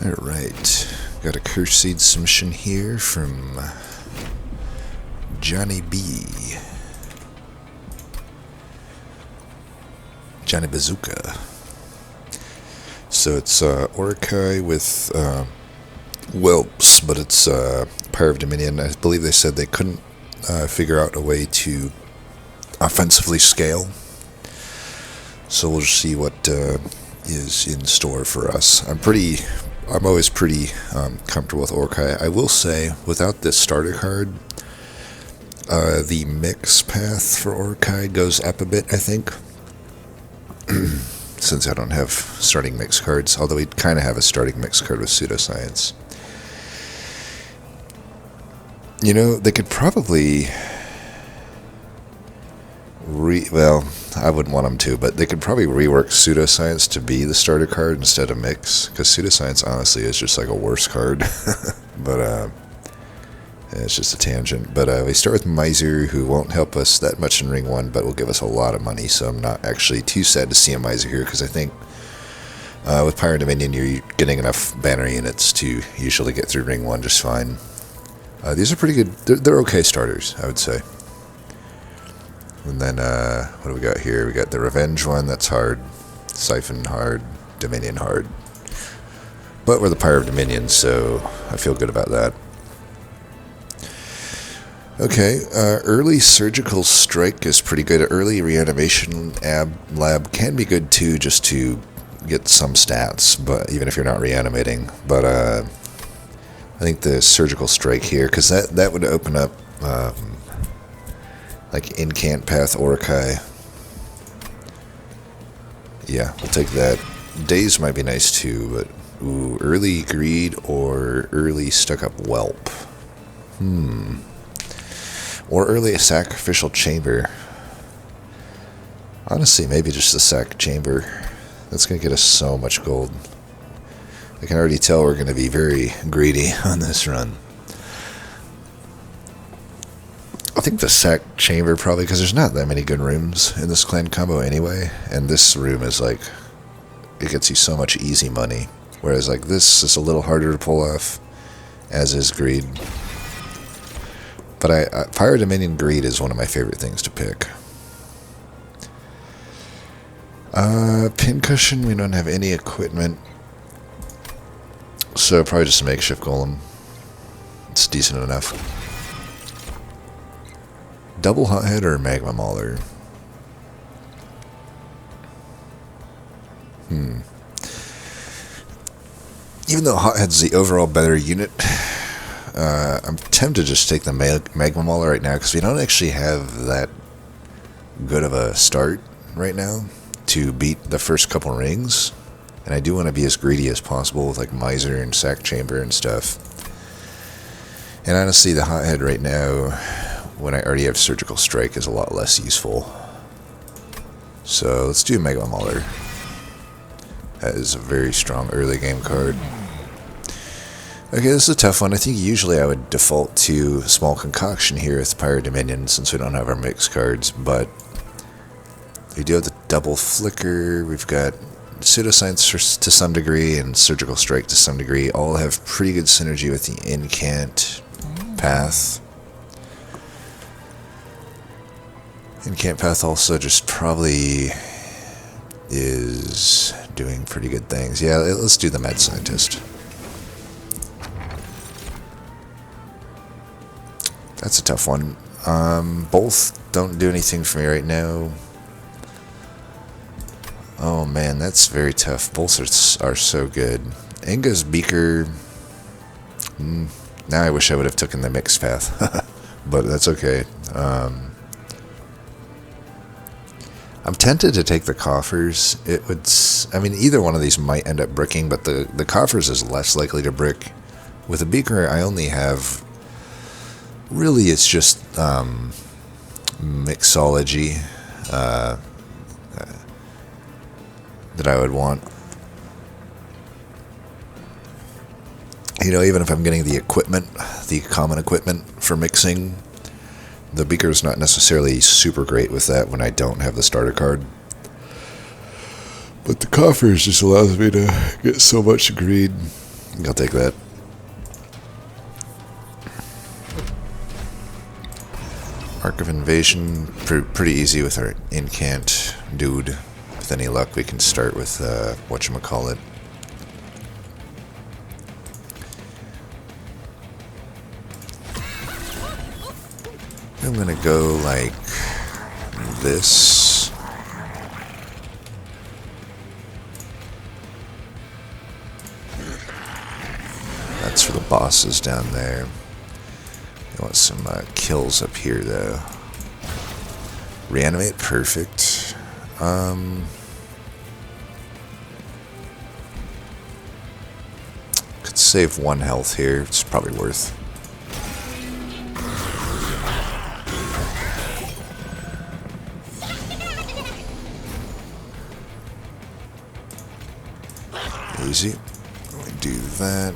Alright, got a Curse Seed submission here from Johnny B. Johnny Bazooka. So it's Orakai with whelps, but it's Power of Dominion. I believe they said they couldn't figure out a way to offensively scale. So we'll just see what is in store for us. I'm always pretty comfortable with Orakai. I will say, without this starter card, the mix path for Orakai goes up a bit, I think. Since I don't have starting mix cards, although we kind of have a starting mix card with Pseudoscience. You know, they could probably I wouldn't want them to, but they could probably rework Pseudoscience to be the starter card instead of Mix, because Pseudoscience honestly is just like a worse card. But it's just a tangent. But we start with Miser, who won't help us that much in Ring 1, but will give us a lot of money, so I'm not actually too sad to see a Miser here, because I think with Power Dominion you're getting enough banner units to usually get through Ring 1 just fine. These are pretty good. They're okay starters, I would say. And then, what do we got here? We got the Revenge one, that's hard. Siphon hard. Dominion hard. But we're the Power of Dominion, so I feel good about that. Okay, early Surgical Strike is pretty good. Early Reanimation Lab can be good too, just to get some stats, but even if you're not reanimating. But I think the Surgical Strike here, because that would open up like Incant Path Orakai. Yeah, we'll take that. Daze might be nice too, but ooh, early Greed or early Stuck Up Whelp. Or early Sacrificial Chamber. Honestly, maybe just the Sac Chamber. That's going to get us so much gold. I can already tell we're going to be very greedy on this run. I think the Sac Chamber probably, because there's not that many good rooms in this clan combo anyway, and this room is like, it gets you so much easy money, whereas like this is a little harder to pull off, as is Greed. But Power Dominion Greed is one of my favorite things to pick. Pincushion, we don't have any equipment, so probably just a makeshift golem. It's decent enough. Double Hothead or Magma Mauler? Even though Hothead's the overall better unit, I'm tempted to just take the Magma Mauler right now, because we don't actually have that good of a start right now to beat the first couple rings. And I do want to be as greedy as possible with like Miser and Sac Chamber and stuff. And honestly, the Hothead right now, when I already have Surgical Strike, is a lot less useful. So let's do Magma Mauler. That is a very strong early game card. Okay, this is a tough one. I think usually I would default to Small Concoction here with Power Dominion, since we don't have our mix cards, but we do have the Double Flicker. We've got Pseudoscience to some degree and Surgical Strike to some degree. All have pretty good synergy with the Incant Path. Incant Path also just probably is doing pretty good things. Yeah, let's do the Mad Scientist. That's a tough one. Both don't do anything for me right now. Oh man, that's very tough. Both are so good. Enga's Beaker. Now I wish I would have taken the mixed path, but that's okay. I'm tempted to take the Coffers. It would. I mean, either one of these might end up bricking, but the Coffers is less likely to brick. With a Beaker, I only have. Really, it's just mixology that I would want. You know, even if I'm getting the equipment, the common equipment for mixing, the Beaker's not necessarily super great with that when I don't have the starter card. But the Coffers just allows me to get so much greed I'll take that. Arc of Invasion, pretty easy with our incant dude. With any luck, we can start with whatchamacallit. I'm gonna go like this. That's for the bosses down there. I want some kills up here though. Reanimate, perfect. Could save 1 health here. It's probably worth. Easy. We do that.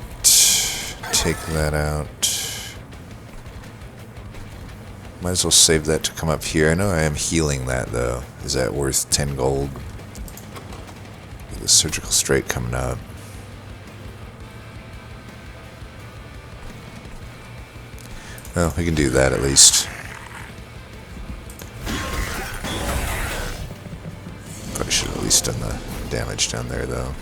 Take that out. Might as well save that to come up here. I know I am healing that though. Is that worth 10 gold? The surgical straight coming up. Well, we can do that at least. Probably should have at least done the damage down there though.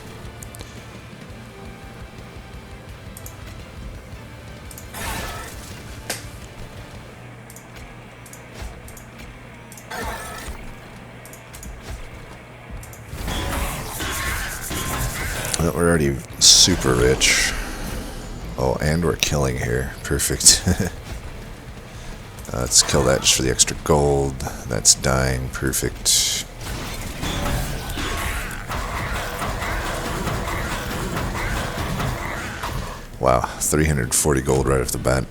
Well, we're already super rich. Oh, and we're killing here. Perfect. Let's kill that just for the extra gold. That's dying. Perfect. Wow, 340 gold right off the bat.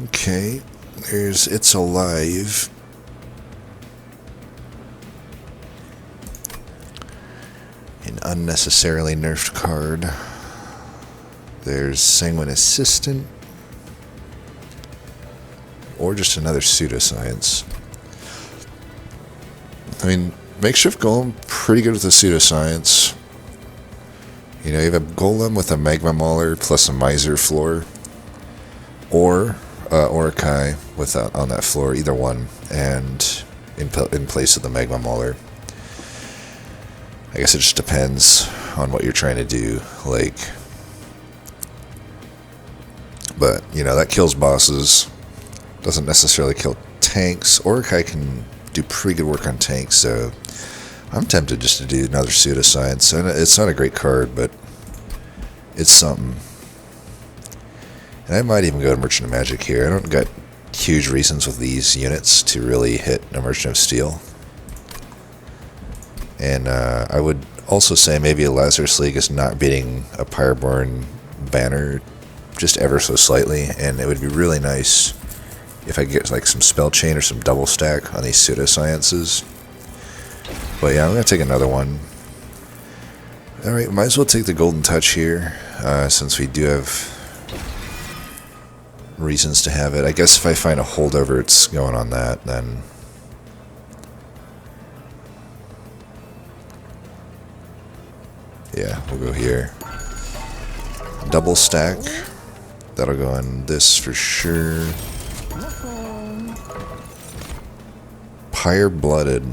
Okay, there's It's Alive. An unnecessarily nerfed card. There's Sanguine Assistant. Or just another pseudoscience. I mean, Makeshift Golem, pretty good with the pseudoscience. You know, you have a Golem with a Magma Mauler plus a Miser floor. Or Orakai with on that floor, either one. And in place of the Magma Mauler. I guess it just depends on what you're trying to do, like, but, you know, that kills bosses, doesn't necessarily kill tanks. Orakai can do pretty good work on tanks, so I'm tempted just to do another pseudoscience. And it's not a great card, but it's something. And I might even go to Merchant of Magic here. I don't got huge reasons with these units to really hit a Merchant of Steel. And I would also say maybe a Lazarus League is not beating a Pyreborn banner just ever so slightly, and it would be really nice if I get like some Spell Chain or some double stack on these pseudosciences. But yeah, I'm going to take another one. Alright, might as well take the Golden Touch here, since we do have reasons to have it. I guess if I find a holdover it's going on that, then... yeah, we'll go here. Double stack. That'll go on this for sure. Pyre Blooded.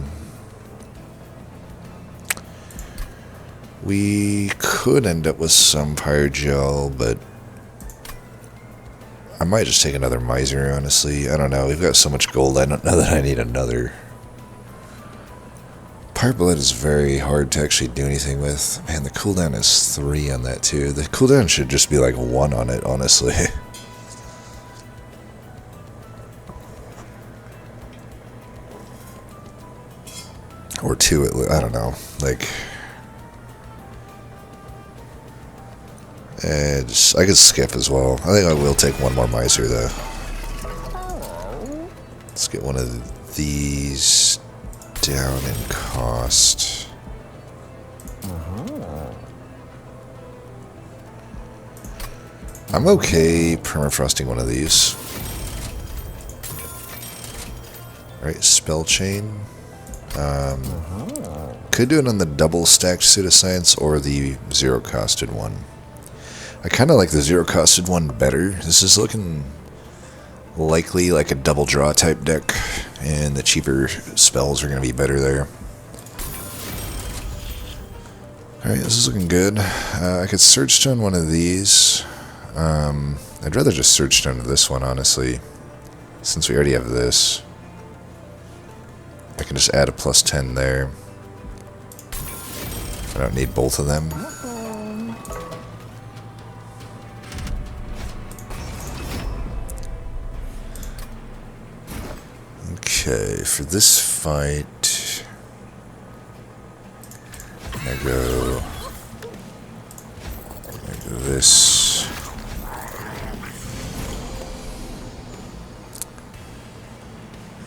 We could end up with some Pyre Gel, but I might just take another Miser, honestly. I don't know. We've got so much gold, I don't know that I need another. Pyre Blood is very hard to actually do anything with. Man, the cooldown is 3 on that too. The cooldown should just be like 1 on it, honestly. Or 2, I don't know. Like... I could skip as well. I think I will take one more Miser though. Let's get one of these down in cost. I'm okay permafrosting one of these. Alright, Spell Chain. Could do it on the double stacked pseudoscience or the zero costed one. I kind of like the zero costed one better. This is looking likely like a double draw type deck, and the cheaper spells are going to be better there. Alright, this is looking good. I could Surge Stone one of these. I'd rather just Surge Stone this one, honestly, since we already have this. I can just add a +10 there. I don't need both of them. Okay, for this fight, I'm gonna go this.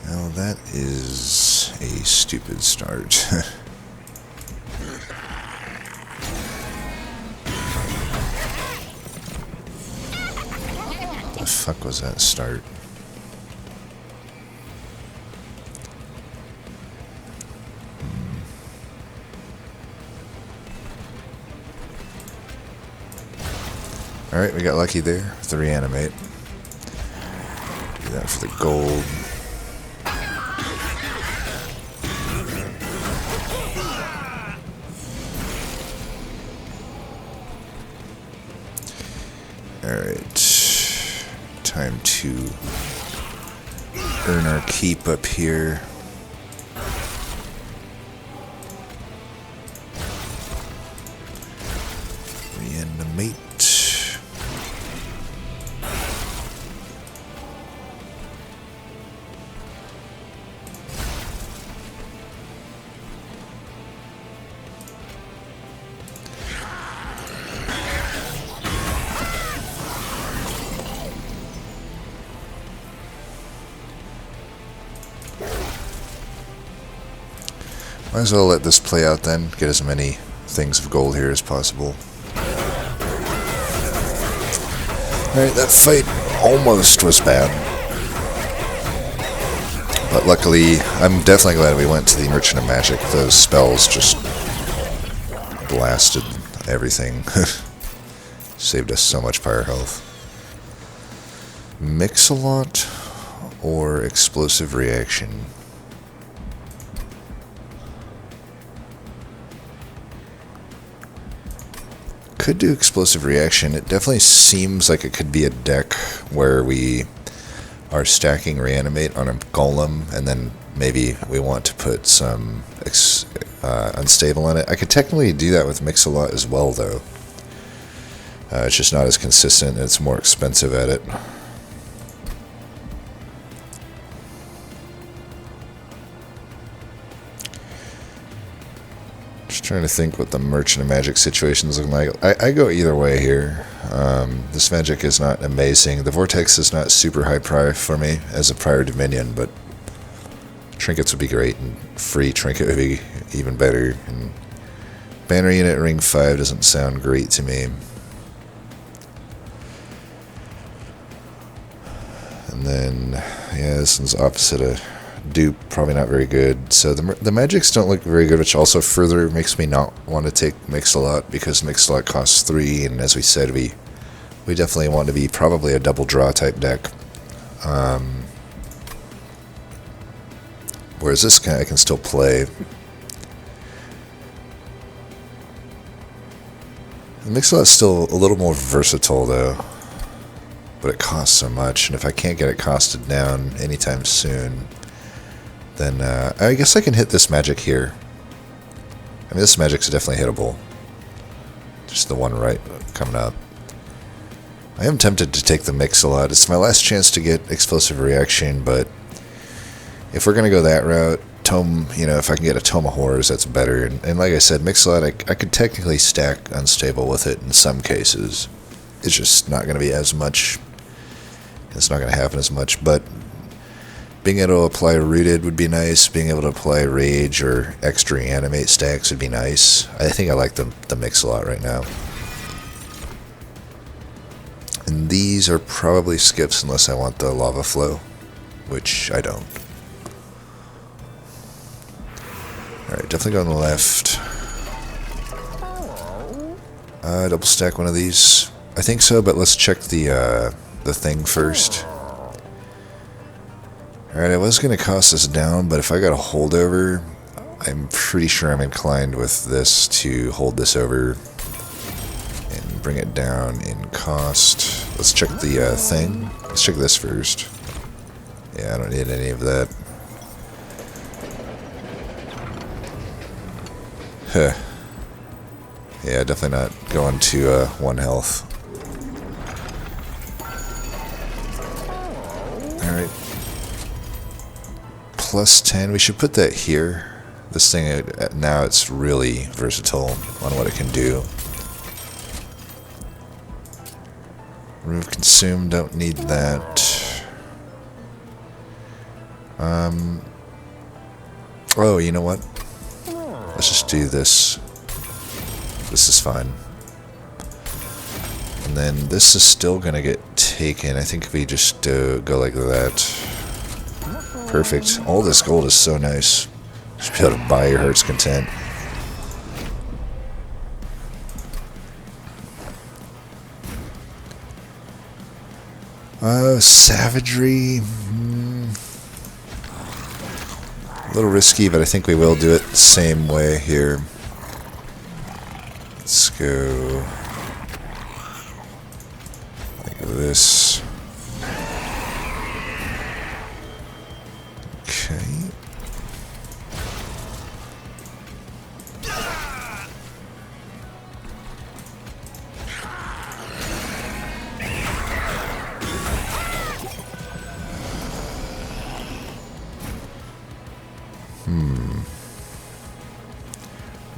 Now that is a stupid start. The fuck was that start? Alright, we got lucky there with the reanimate. Do that for the gold. Alright. Time to earn our keep up here. Reanimate. Might as well let this play out then, get as many things of gold here as possible. Alright, that fight almost was bad. But luckily, I'm definitely glad we went to the Merchant of Magic. Those spells just blasted everything. Saved us so much fire health. Mix-a-Lot or Explosive Reaction? Could do Explosive Reaction. It definitely seems like it could be a deck where we are stacking Reanimate on a Golem, and then maybe we want to put some Unstable on it. I could technically do that with Mix-a-Lot as well, though. It's just not as consistent, and it's more expensive at it. Just trying to think what the Merchant of Magic situation is looking like. I go either way here. This magic is not amazing. The Vortex is not super high prior for me as a prior Dominion, but Trinkets would be great, and free Trinket would be even better. And Banner Unit Ring 5 doesn't sound great to me. And then, yeah, this one's opposite of Dupe, probably not very good. So the magics don't look very good, which also further makes me not want to take Mix-a-Lot, because Mix-a-Lot costs 3, and as we said, we definitely want to be probably a double draw type deck. Whereas this guy I can still play. Mix-a-Lot's still a little more versatile though, but it costs so much, and if I can't get it costed down anytime soon, then I guess I can hit this magic here. I mean, this magic's definitely hittable. Just the one right coming up. I am tempted to take the Mix-a-Lot. It's my last chance to get Explosive Reaction, but if we're going to go that route, if I can get a Tome of Horrors, that's better. And like I said, Mix-a-Lot, I could technically stack Unstable with it in some cases. It's just not going to be as much. It's not going to happen as much, but being able to apply Rooted would be nice. Being able to apply Rage or extra Animate stacks would be nice. I think I like the Mix-a-Lot right now. And these are probably skips unless I want the Lava Flow, which I don't. Alright, definitely go on the left. Double stack one of these. I think so, but let's check the thing first. Alright, I was going to cost this down, but if I got a holdover, I'm pretty sure I'm inclined with this to hold this over and bring it down in cost. Let's check the thing. Let's check this first. Yeah, I don't need any of that. Huh. Yeah, definitely not going to 1 health. Alright. Plus 10. We should put that here. This thing, now it's really versatile on what it can do. Remove consume, don't need that. Oh, you know what? Let's just do this. This is fine. And then this is still gonna get taken. I think if we just go like that. Perfect. All this gold is so nice. Just be able to buy your heart's content. Savagery. A little risky, but I think we will do it the same way here. Let's go like this. Okay.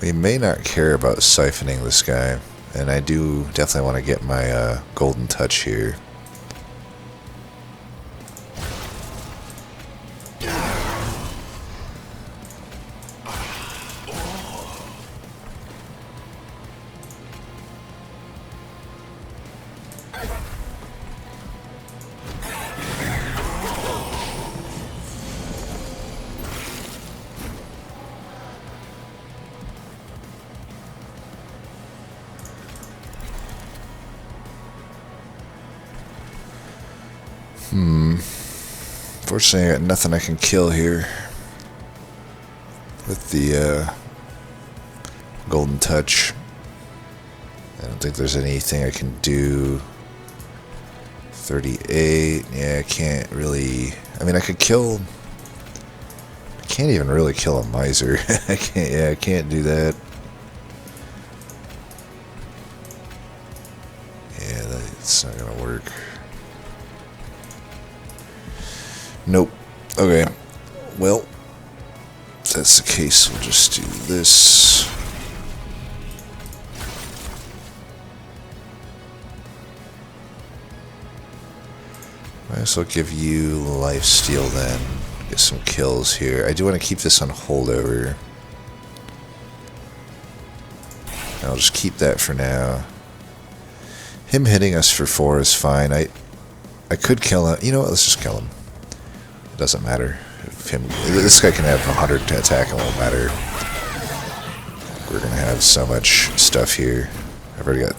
We may not care about siphoning this guy, and I do definitely want to get my golden touch here. Fortunately, I got nothing I can kill here with the golden touch. I don't think there's anything I can do. 38. Yeah, I can't really. I mean, I could kill. I can't even really kill a miser. I can't. Yeah, I can't do that. Yeah, that's not gonna work. Nope. Okay. Well, if that's the case, we'll just do this. Might as well give you lifesteal then. Get some kills here. I do want to keep this on holdover. I'll just keep that for now. Him hitting us for 4 is fine. I could kill him. You know what? Let's just kill him. It doesn't matter. If this guy can have 100 to attack, it won't matter. We're gonna have so much stuff here. I've already got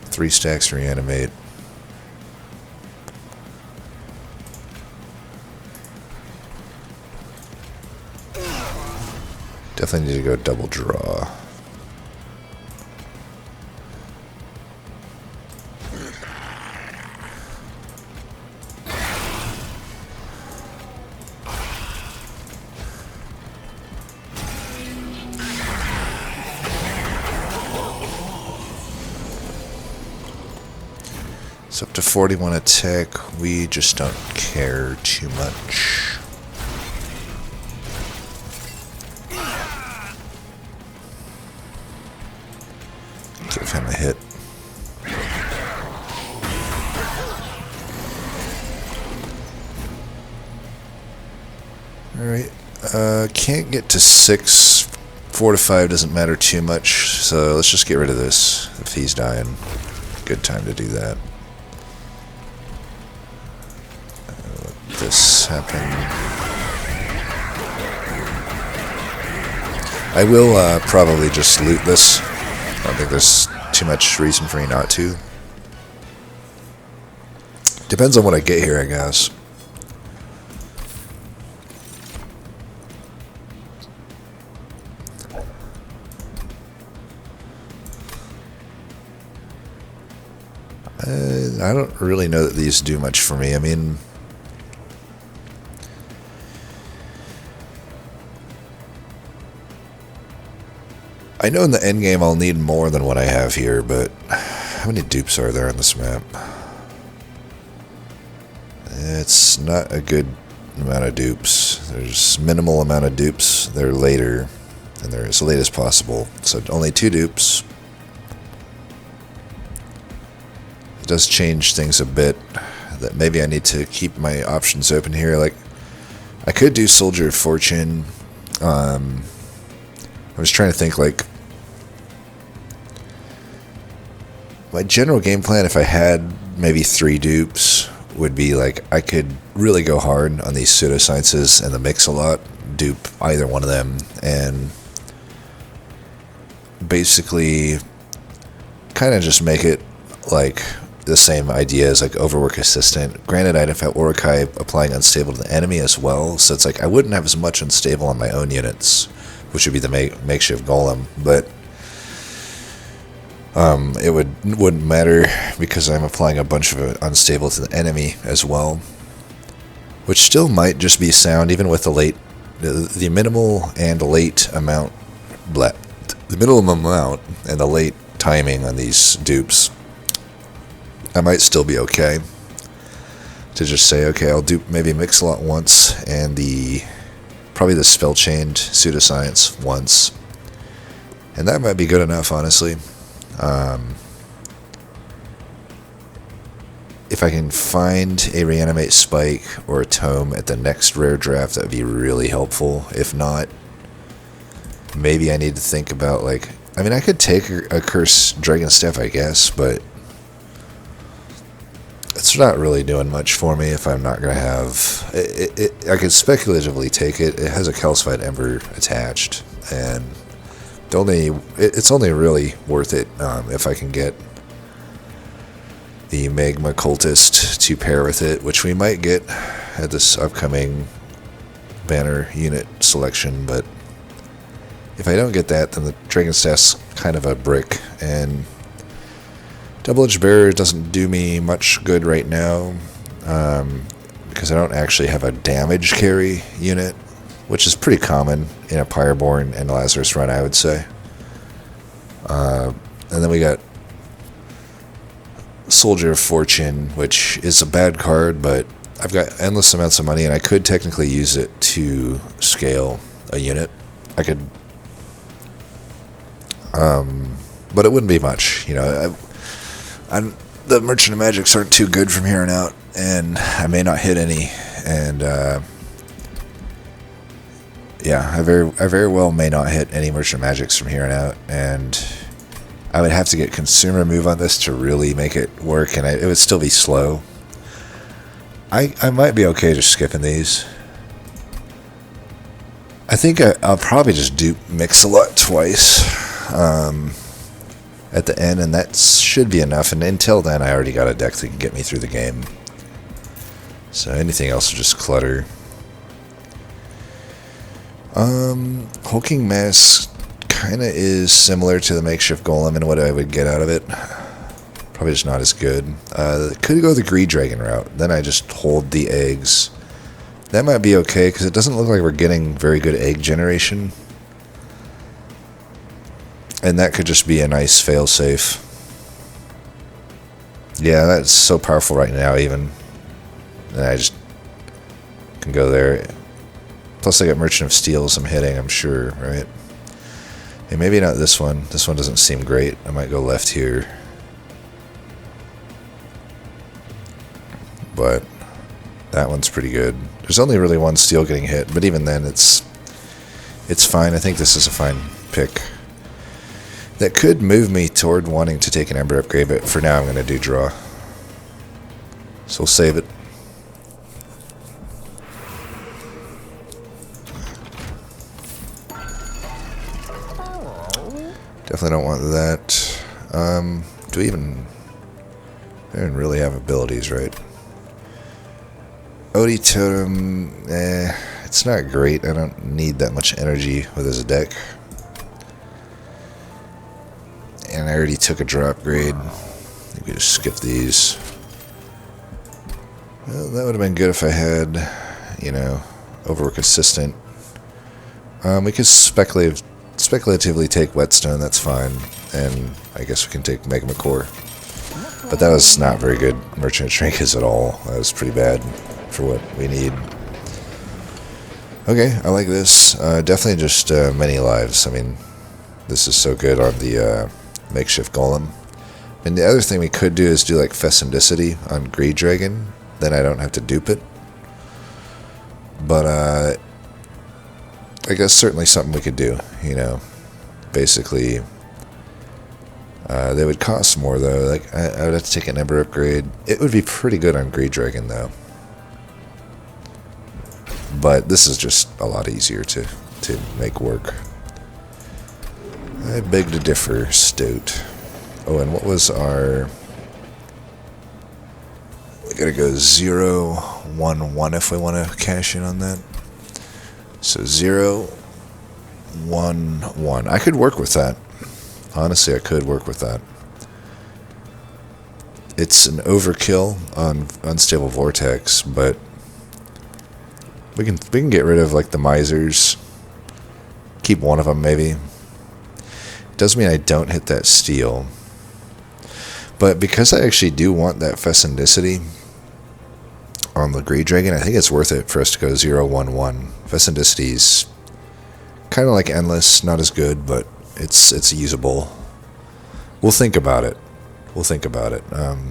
3 stacks to reanimate. Definitely need to go double draw. It's up to 41 attack. We just don't care too much. Give him a hit. Alright. Can't get to 6. 4 to 5 doesn't matter too much. So let's just get rid of this. If he's dying, good time to do that. Let this happen. I will probably just loot this. I don't think there's too much reason for me not to. Depends on what I get here, I guess. I don't really know that these do much for me. I mean, I know in the end game I'll need more than what I have here, but how many dupes are there on this map? It's not a good amount of dupes. There's minimal amount of dupes. They're later, and they're as late as possible. So only 2 dupes. It does change things a bit. That maybe I need to keep my options open here. Like, I could do Soldier of Fortune. I was trying to think, like, my general game plan, if I had maybe 3 dupes, would be like I could really go hard on these pseudosciences and the Mix-a-Lot, dupe either one of them, and basically kind of just make it like the same idea as like Overwork Assistant. Granted, I'd have Uruk-hai applying Unstable to the enemy as well, so it's like I wouldn't have as much Unstable on my own units, which would be the makeshift golem, but it wouldn't matter because I'm applying a bunch of Unstable to the enemy as well, which still might just be sound even with the minimal and late amount, the minimum amount and the late timing on these dupes. I might still be okay to just say, okay, I'll dupe maybe Mix-a-Lot once and probably the Spell-chained Pseudoscience once, and that might be good enough, honestly. If I can find a Reanimate Spike or a Tome at the next rare draft, that would be really helpful. If not, maybe I need to think about, like, I mean, I could take a Curse Dragon Staff, I guess, but it's not really doing much for me if I'm not going to have it. I could speculatively take it. It has a Calcified Ember attached, and it's only really worth it if I can get the Magma Cultist to pair with it, which we might get at this upcoming banner unit selection. But if I don't get that, then the Dragon Staff's kind of a brick, and Double-Edged Bearer doesn't do me much good right now because I don't actually have a damage carry unit, which is pretty common in a Pyreborn and Lazarus run, I would say. And then we got Soldier of Fortune, which is a bad card, but I've got endless amounts of money, and I could technically use it to scale a unit. I could, but it wouldn't be much, you know. The Merchant of Magics aren't too good from here on out, and I may not hit any, and yeah, I very well may not hit any Merchant of Magics from here on out, and I would have to get Consumer Move on this to really make it work, and it would still be slow. I might be okay just skipping these. I think I'll probably just dupe Mix-a-Lot twice at the end, and that should be enough, and until then I already got a deck that can get me through the game. So anything else will just clutter. Hulking Mask kind of is similar to the Makeshift Golem in what I would get out of it. Probably just not as good. Could go the Greed Dragon route. Then I just hold the eggs. That might be okay, because it doesn't look like we're getting very good egg generation. And that could just be a nice failsafe. Yeah, that's so powerful right now, even. And I just can go there. Plus I got Merchant of Steels I'm hitting, I'm sure, right? Hey, maybe not this one. This one doesn't seem great. I might go left here. But that one's pretty good. There's only really one steel getting hit, but even then it's fine. I think this is a fine pick. That could move me toward wanting to take an Ember Upgrade, but for now I'm going to do draw. So we'll save it. Definitely don't want that. Do we even... I don't really have abilities, right? Odie Totem, it's not great. I don't need that much energy with his deck. And I already took a drop grade. You could just skip these. Well, that would have been good if I had, you know, Overwork Assistant. We could speculatively take Whetstone, that's fine. And I guess we can take Magma Core. But that was not very good Merchant of Trinkets at all. That was pretty bad for what we need. Okay, I like this. Definitely just many lives. I mean, this is so good on the makeshift golem. And the other thing we could do is do like Fecundicity on Greed Dragon. Then I don't have to dupe it. But I guess certainly something we could do, you know. Basically, they would cost more though. Like I would have to take an Ember upgrade. It would be pretty good on Greed Dragon though. But this is just a lot easier to make work. I beg to differ, Stoat. Oh, and what was our... We gotta go 0, 1, 1 if we want to cash in on that. So 0, 1, 1. I could work with that. Honestly, I could work with that. It's an overkill on Unstable Vortex, but we can get rid of like the misers. Keep one of them maybe. Does mean I don't hit that steel. But because I actually do want that Fecundicity on the Greed Dragon, I think it's worth it for us to go 0, 1, 1. Fecundicity's kind of like Endless, not as good, but it's usable. We'll think about it. We'll think about it.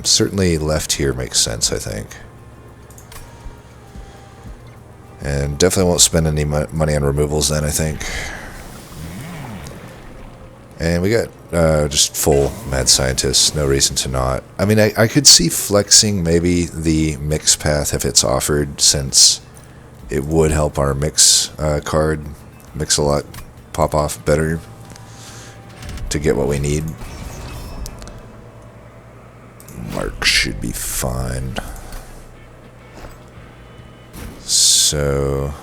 Certainly left here makes sense, I think. And definitely won't spend any money on removals then, I think. And we got just full Mad Scientist, no reason to not. I mean, I could see flexing maybe the Mix Path if it's offered, since it would help our Mix card, Mix-a-Lot, pop off better to get what we need. Mark should be fine. So...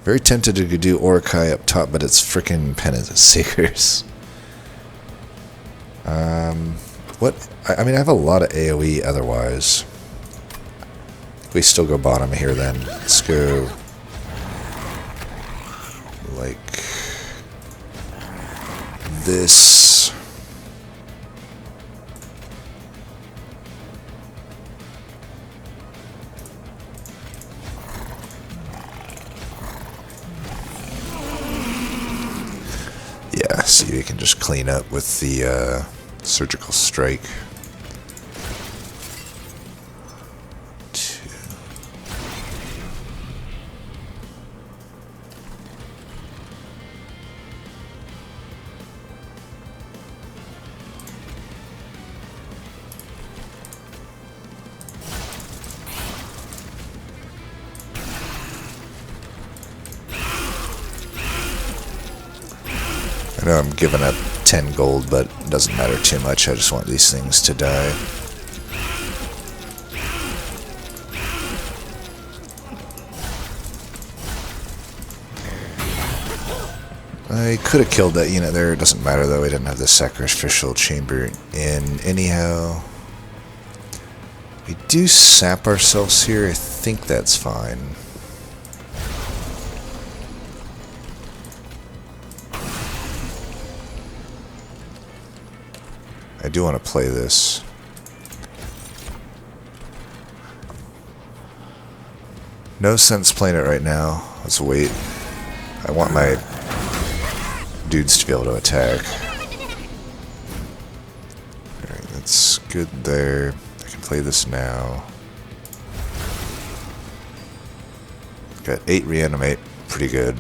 Very tempted to do Orakai up top, but it's frickin' Penitent Seekers. What? I mean, I have a lot of AoE otherwise. We still go bottom here then. Let's go... like... this... Yeah, see, we can just clean up with the Surgical Strike. I know I'm giving up 10 gold, but it doesn't matter too much. I just want these things to die. I could have killed that unit there. It doesn't matter though. We didn't have the sacrificial chamber in. Anyhow, we do sap ourselves here. I think that's fine. I do want to play this. No sense playing it right now. Let's wait. I want my dudes to be able to attack. Alright, that's good there. I can play this now. Got 8 reanimate. Pretty good.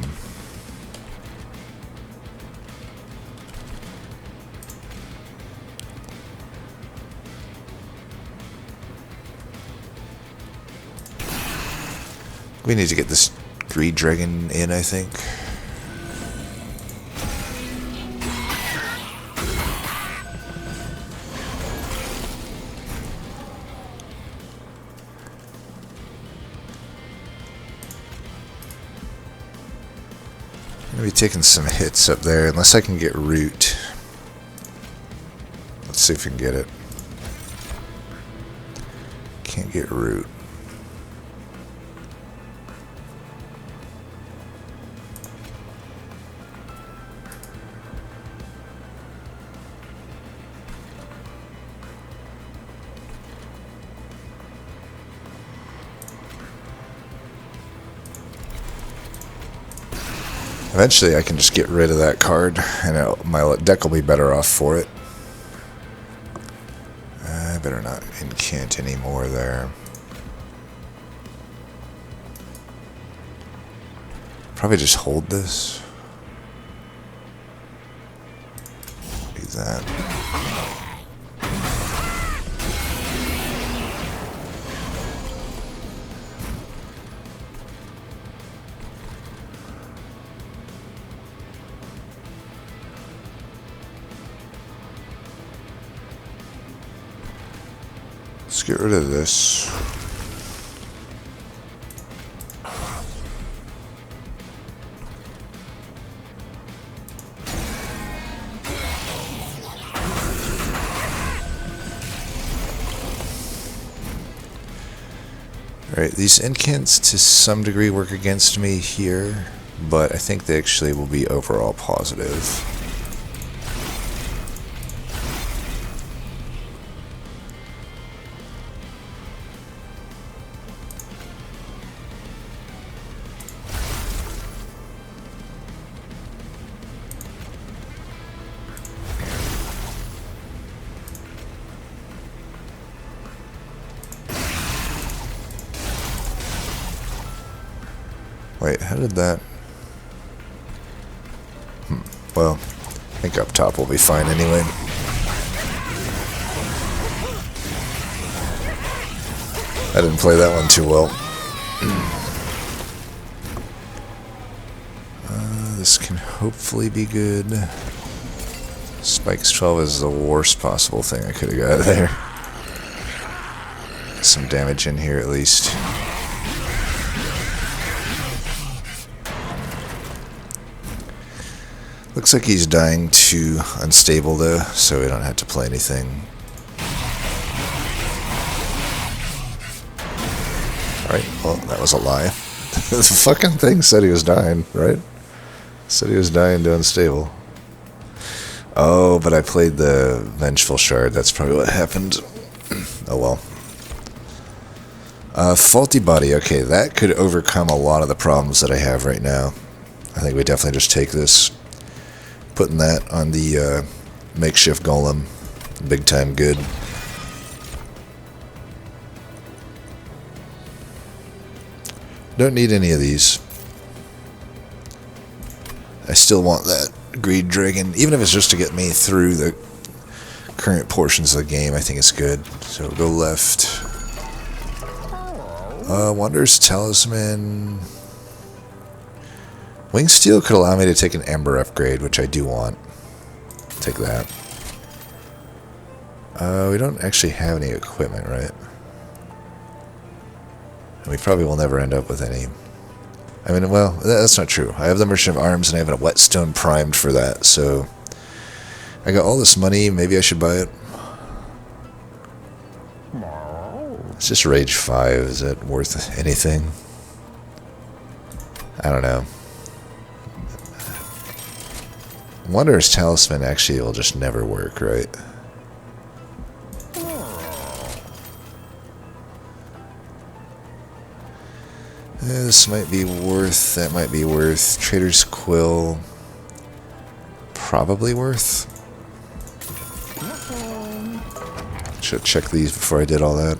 We need to get this Greed Dragon in, I think. I'm going to be taking some hits up there unless I can get root. Let's see if we can get it. Can't get root. Eventually I can just get rid of that card and my deck will be better off for it. I better not incant anymore there. Probably just hold this. Do that. Let's get rid of this. Alright, these incants to some degree work against me here, but I think they actually will be overall positive. Wait, how did that... Well, I think up top will be fine anyway. I didn't play that one too well. This can hopefully be good. Spikes 12 is the worst possible thing I could have got there. Some damage in here at least. Looks like he's dying to unstable though, so we don't have to play anything. Alright, well, that was a lie. The fucking thing said he was dying, right? Said he was dying to unstable. Oh, but I played the Vengeful Shard. That's probably what happened. Oh well. Faulty Body. Okay, that could overcome a lot of the problems that I have right now. I think we definitely just take this. Putting that on the makeshift golem. Big time good. Don't need any of these. I still want that Greed Dragon. Even if it's just to get me through the current portions of the game, I think it's good. So go left. Wanderer's Talisman. Wing Steel could allow me to take an Ember upgrade, which I do want. Take that. We don't actually have any equipment, right? And we probably will never end up with any. I mean, well, that's not true. I have the Merchant of Arms and I have a Whetstone primed for that, so... I got all this money, maybe I should buy it. It's just Rage 5, is it worth anything? I don't know. Wanderer's Talisman actually will just never work, right? This might be worth, that might be worth. Trader's Quill, probably worth. Should check these before I did all that.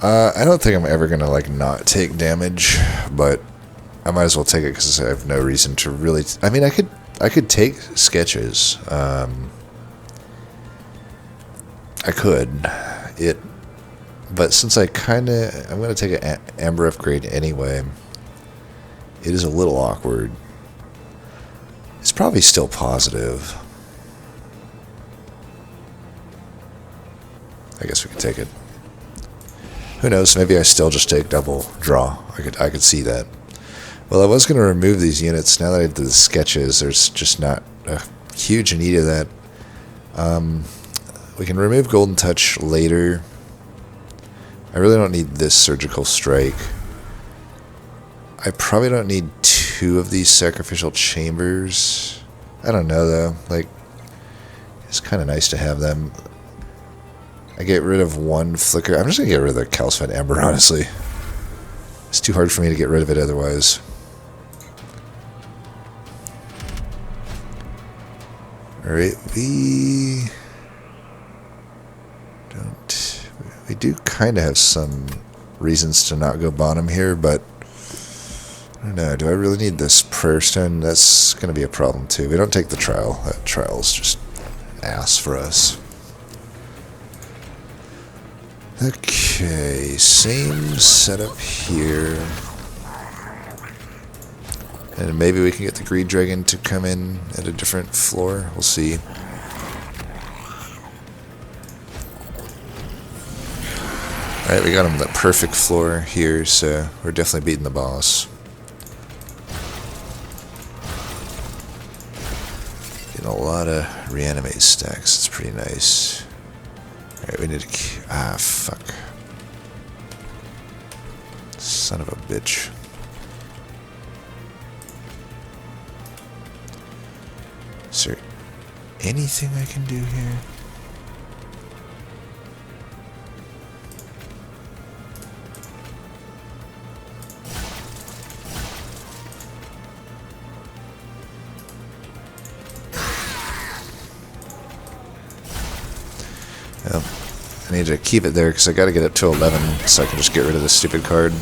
I don't think I'm ever gonna like not take damage, but I might as well take it because I have no reason to really. I mean, I could take sketches. I could. But since I'm going to take an Amber upgrade anyway, it is a little awkward. It's probably still positive. I guess we could take it. Who knows? Maybe I still just take double draw. I could see that. Well, I was going to remove these units. Now that I did the sketches, there's just not a huge need of that. We can remove Golden Touch later. I really don't need this Surgical Strike. I probably don't need 2 of these Sacrificial Chambers. I don't know, though. Like, it's kind of nice to have them. I get rid of 1 Flicker. I'm just going to get rid of the Calcified Ember, honestly. It's too hard for me to get rid of it otherwise. Alright, we do kind of have some reasons to not go bottom here, but I don't know, do I really need this Prayer Stone? That's going to be a problem too. We don't take the Trial. That Trial's just ass for us. Okay, same setup here. And maybe we can get the Greed Dragon to come in at a different floor. We'll see. Alright, we got him the perfect floor here, so we're definitely beating the boss. Getting a lot of reanimate stacks. It's pretty nice. Alright, we need to... Ah, fuck. Son of a bitch. Is there anything I can do here? Well, I need to keep it there because I got to get it to 11 so I can just get rid of this stupid card.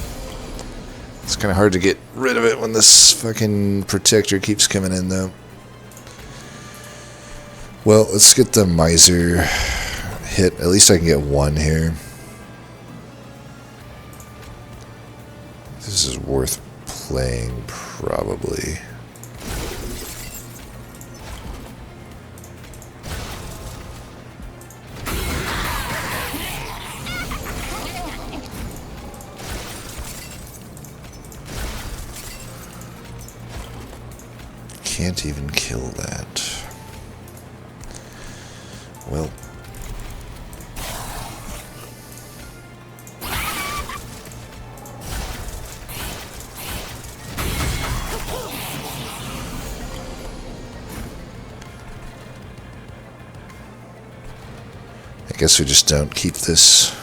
It's kind of hard to get rid of it when this fucking protector keeps coming in, though. Well, let's get the Miser hit. At least I can get 1 here. This is worth playing, probably. Can't even kill that. Well. I guess we just don't keep this.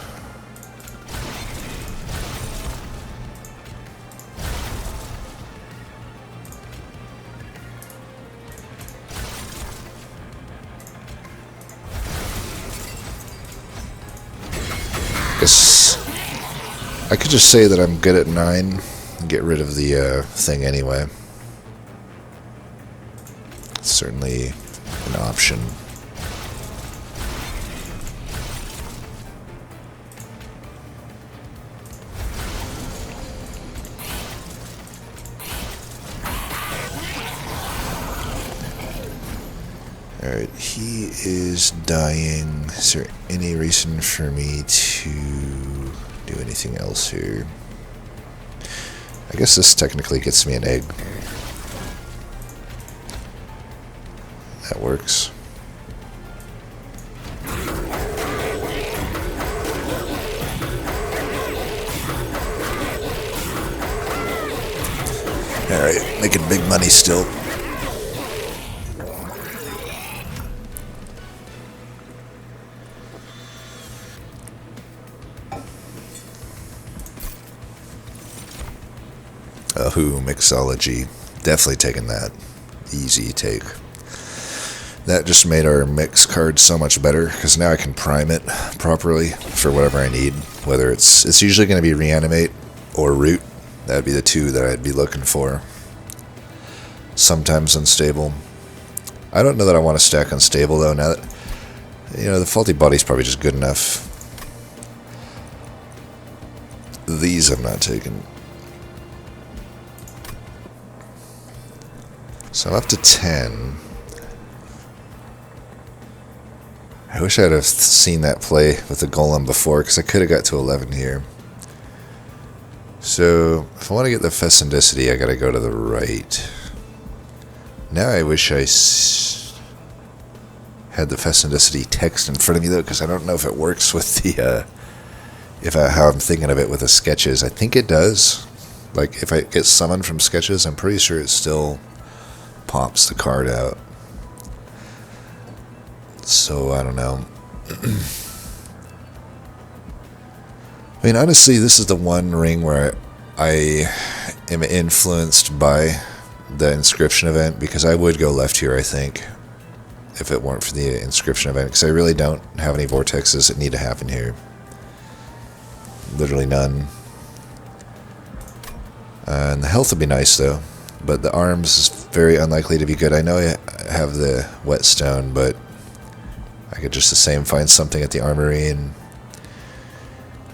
I could just say that I'm good at 9 and get rid of the thing anyway. It's certainly an option. Alright, he is dying. Is there any reason for me to do anything else here? I guess this technically gets me an egg. That works. Alright, making big money still. Who mixology, definitely taking that. Easy take. That just made our mix card so much better because now I can prime it properly for whatever I need. Whether it's usually going to be reanimate or root. That would be the 2 that I'd be looking for. Sometimes unstable. I don't know that I want to stack unstable though. Now that the faulty body's probably just good enough. These I'm not taking. So I'm up to 10. I wish I'd have seen that play with the golem before, because I could have got to 11 here. So, if I want to get the Fecundicity, I gotta go to the right. Now I wish I had the Fecundicity text in front of me, though, because I don't know if it works with the, how I'm thinking of it with the sketches. I think it does. Like, if I get summoned from sketches, I'm pretty sure it still pops the card out. So, I don't know. I mean, honestly, this is the one ring where I am influenced by the inscription event, because I would go left here, I think, if it weren't for the inscription event, because I really don't have any vortexes that need to happen here. Literally none. And the health would be nice, though, but the arms is very unlikely to be good. I know I have the whetstone, but I could just the same find something at the armory. And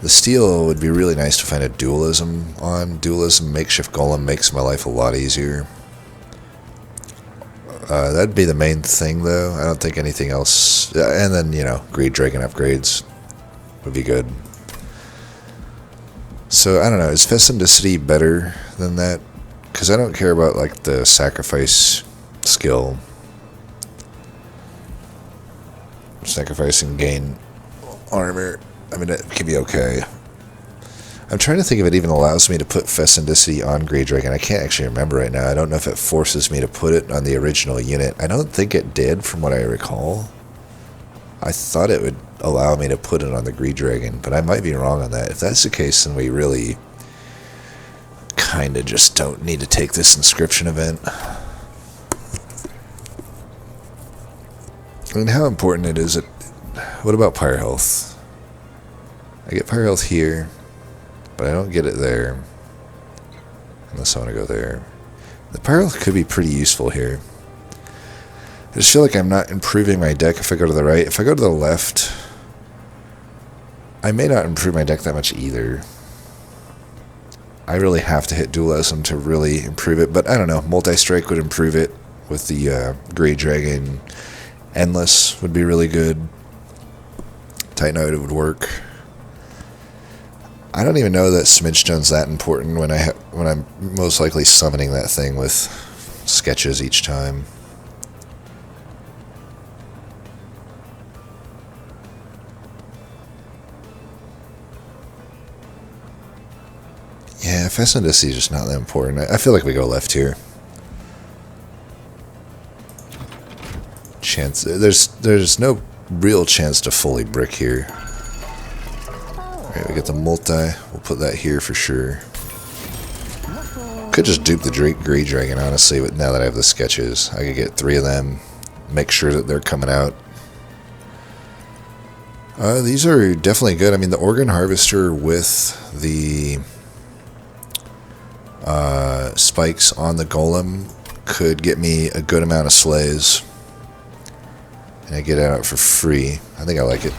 the steel would be really nice to find a dualism on. Dualism makeshift golem makes my life a lot easier. That'd be the main thing, though. I don't think anything else. And then, you know, Greed Dragon upgrades would be good. So, I don't know. Is Fecundicity better than that? Because I don't care about, like, the sacrifice skill. Sacrifice and gain armor. I mean, it could be okay. I'm trying to think if it even allows me to put Fecundicity on Greed Dragon. I can't actually remember right now. I don't know if it forces me to put it on the original unit. I don't think it did, from what I recall. I thought it would allow me to put it on the Greed Dragon, but I might be wrong on that. If that's the case, then we really kind of just don't need to take this inscription event. I mean, how important it is? What about Pyre Health? I get Pyre Health here, but I don't get it there. Unless I want to go there. The Pyre Health could be pretty useful here. I just feel like I'm not improving my deck if I go to the right. If I go to the left, I may not improve my deck that much either. I really have to hit Dualism to really improve it, but I don't know. Multi-Strike would improve it with the Greed Dragon. Endless would be really good. Titanite would work. I don't even know that Smidge Stone's that important when I'm most likely summoning that thing with sketches each time. Yeah, Fecundicity is just not that important. I feel like we go left here. There's no real chance to fully brick here. Alright, we get the multi. We'll put that here for sure. Could just dupe the Greed Dragon, honestly, but now that I have the sketches. I could get 3 of them, make sure that they're coming out. These are definitely good. I mean, the Organ Harvester with the spikes on the Golem could get me a good amount of slays. And I get it out for free. I think I like it.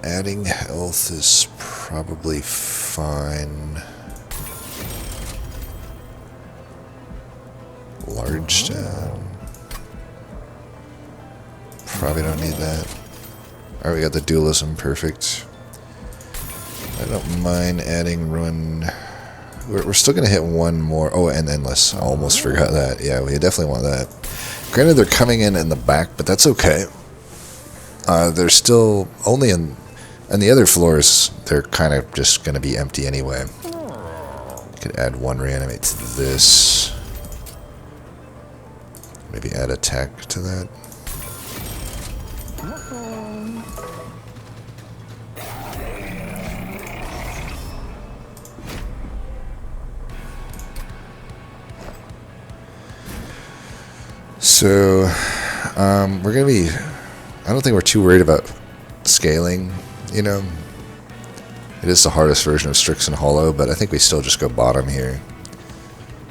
Adding health is probably fine. Large stone. Probably don't need that. Alright, we got the Dualism, perfect. I don't mind adding Ruin. We're still going to hit one more. Oh, and Endless. I almost forgot that. Yeah, we definitely want that. Granted, they're coming in the back, but that's okay. They're still only in the other floors. They're kind of just going to be empty anyway. Could add 1 reanimate to this. Maybe add attack to that. So, we're going to be... I don't think we're too worried about scaling, you know. It is the hardest version of Strixhaven Hollow, but I think we still just go bottom here.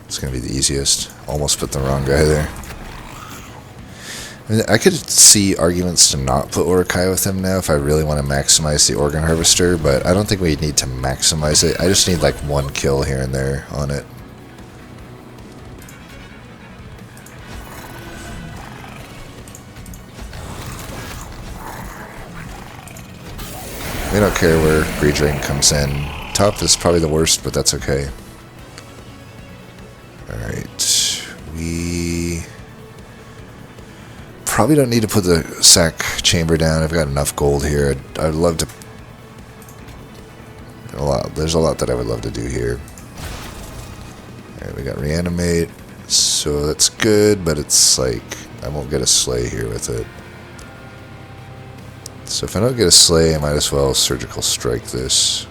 It's going to be the easiest. Almost put the wrong guy there. I mean, I could see arguments to not put Uruk-hai with him now if I really want to maximize the Organ Harvester, but I don't think we need to maximize it. I just need like 1 kill here and there on it. We don't care where Greed Dragon comes in. Top is probably the worst, but that's okay. Alright. We probably don't need to put the sack chamber down. I've got enough gold here. I'd love to... There's a lot that I would love to do here. Alright, we got reanimate. So that's good, but it's like... I won't get a slay here with it. So if I don't get a slay, I might as well surgical strike this.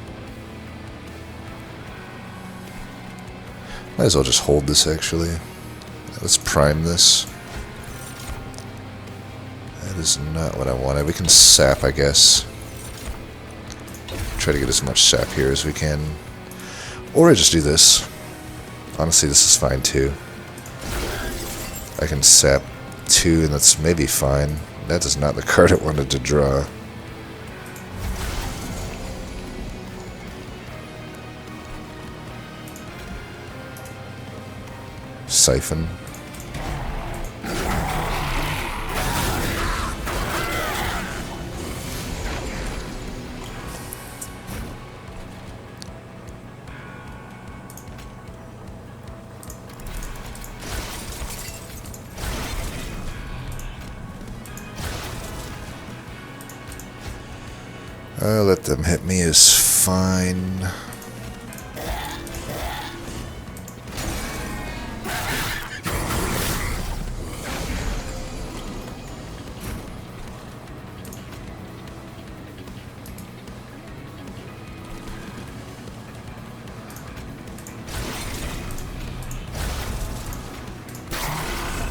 Might as well just hold this, actually. Let's prime this. That is not what I wanted. We can sap, I guess. Try to get as much sap here as we can. Or I just do this. Honestly, this is fine, too. I can sap 2, and that's maybe fine. That is not the card I wanted to draw. Siphon. Let them hit me is fine.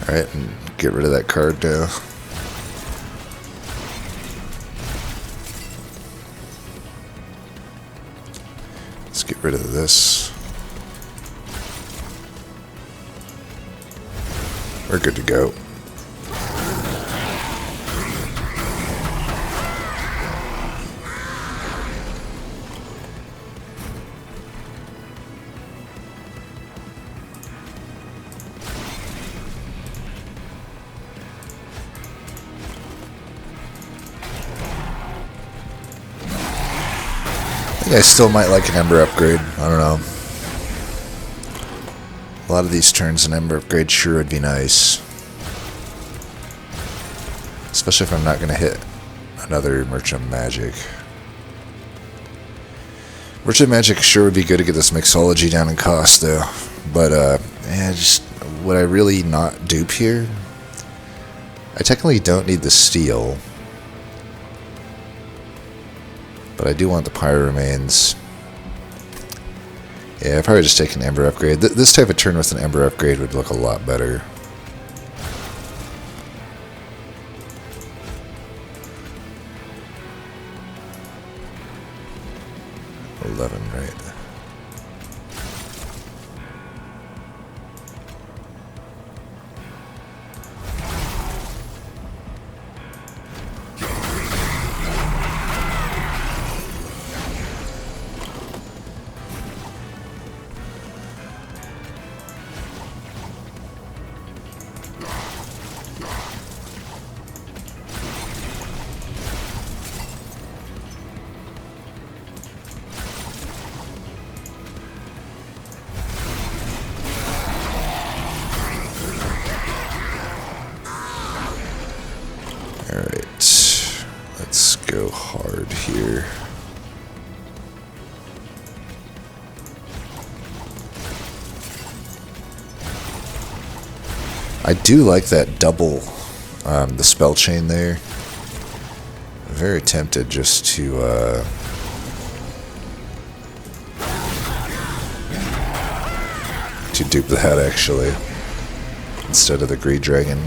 Alright, and get rid of that card now. Let's get rid of this. We're good to go. I think I still might like an Ember upgrade. I don't know. A lot of these turns an Ember upgrade sure would be nice. Especially if I'm not going to hit another Merchant Magic. Merchant Magic sure would be good to get this Mixology down in cost though. But yeah, just would I really not dupe here? I technically don't need the steel. But I do want the Pyro Remains. Yeah, I'd probably just take an Ember upgrade. This type of turn with an Ember upgrade would look a lot better. Right. Alright, let's go hard here. I do like that double, the spell chain there. I'm very tempted just to dupe that actually, instead of the Greed Dragon.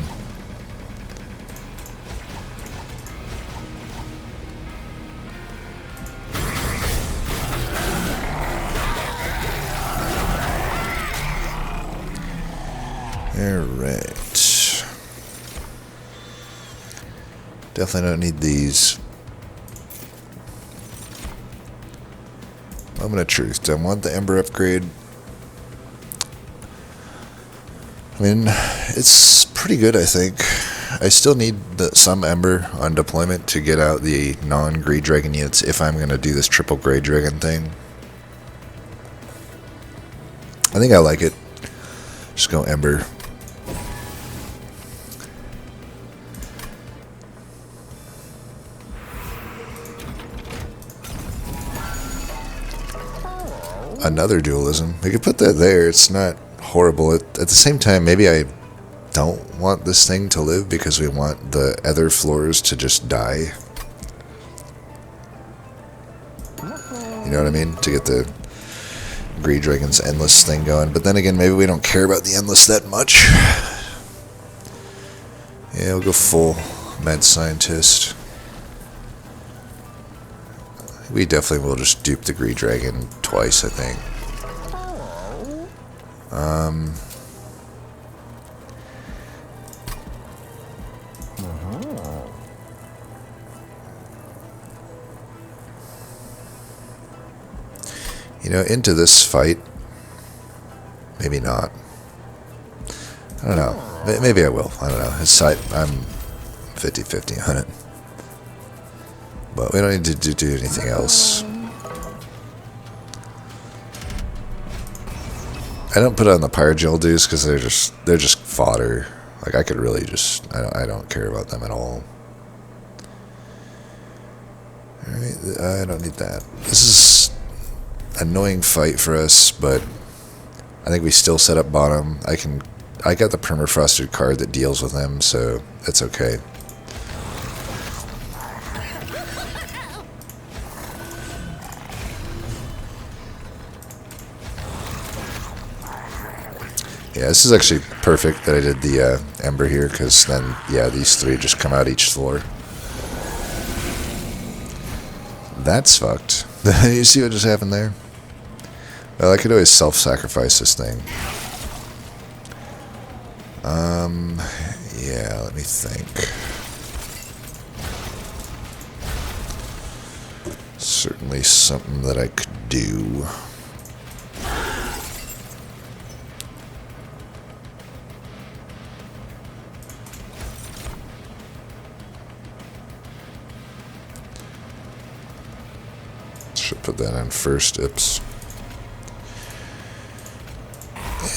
Alright. Definitely don't need these. Moment of truth. Do I want the Ember upgrade? I mean, it's pretty good, I think. I still need some Ember on deployment to get out the non-Grey Dragon units if I'm going to do this triple Grey Dragon thing. I think I like it. Just go Ember. Another dualism. We could put that there. It's not horrible. At the same time, maybe I don't want this thing to live because we want the other floors to just die. You know what I mean? To get the Grey Dragon's Endless thing going. But then again, maybe we don't care about the Endless that much. Yeah, we'll go full Mad Scientist. We definitely will just dupe the Grey Dragon twice, I think. You know, into this fight, maybe not. I don't know. Maybe I will. I don't know. His side, I'm 50-50 on it. But we don't need to do anything else. I don't put on the Pyrogel dudes because they're just fodder. Like I could really just I don't care about them at all. Alright, I don't need that. This is an annoying fight for us, but I think we still set up bottom. I got the Permafrosted card that deals with them, so that's okay. Yeah, this is actually perfect that I did the Ember here, because then, yeah, these three just come out each floor. That's fucked. You see what just happened there? Well, I could always self-sacrifice this thing. Yeah, let me think. Certainly something that I could do. Should put that on first. Oops.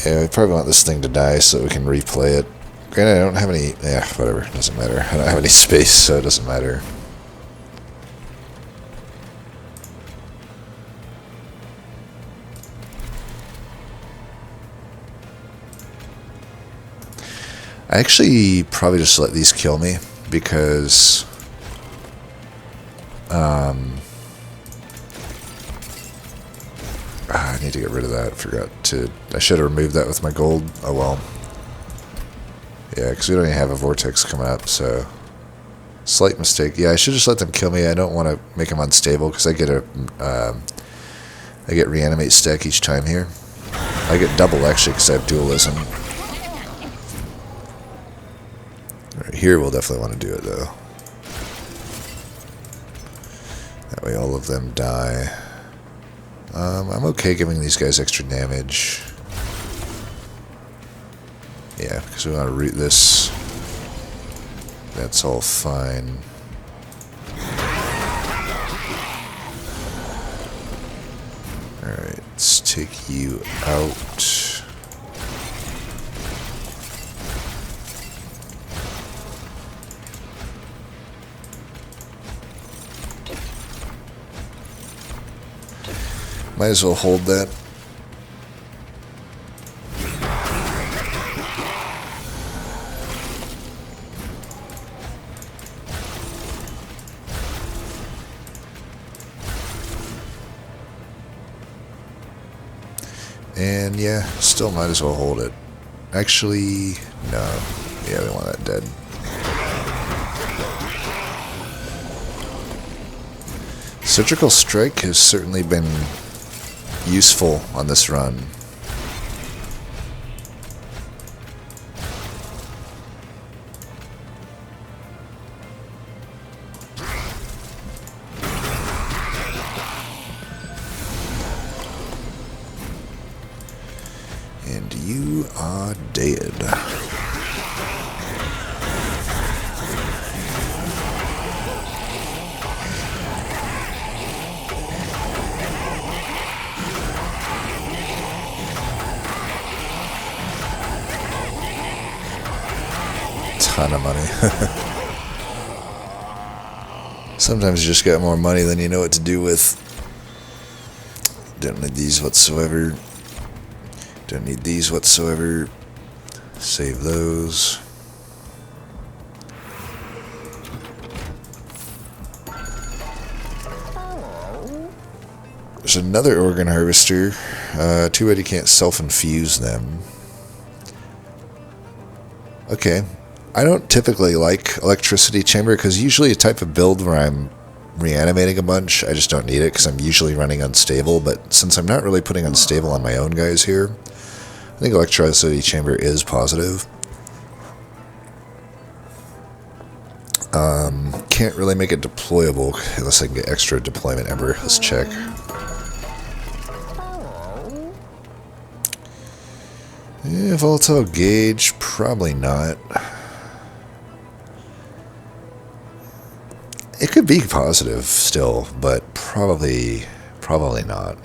Yeah, we probably want this thing to die so we can replay it. Granted, I don't have any... Yeah, whatever. Doesn't matter. I don't have any space, so it doesn't matter. I actually probably just let these kill me, because... I need to get rid of that. I should have removed that with my gold. Oh well. Yeah, because we don't even have a vortex coming up, so... Slight mistake. Yeah, I should just let them kill me. I don't want to make them unstable, because I get reanimate stack each time here. I get double, actually, because I have dualism. Right, here we'll definitely want to do it, though. That way all of them die. I'm okay giving these guys extra damage. Yeah, because we want to root this. That's all fine. Alright, let's take you out. Might as well hold that. And yeah, still might as well hold it. Actually, no. Yeah, we want that dead. Surgical Strike has certainly been useful on this run. And you are dead. ton of money. Sometimes you just got more money than you know what to do with. Don't need these whatsoever. Don't need these whatsoever. Save those. There's another organ harvester. Too bad you can't self-infuse them. Okay. I don't typically like electricity chamber because usually a type of build where I'm reanimating a bunch, I just don't need it because I'm usually running unstable. But since I'm not really putting unstable on my own guys here, I think electricity chamber is positive. Can't really make it deployable unless I can get extra deployment ember. Let's check. Yeah, volatile gauge, probably not. It could be positive still, but probably not.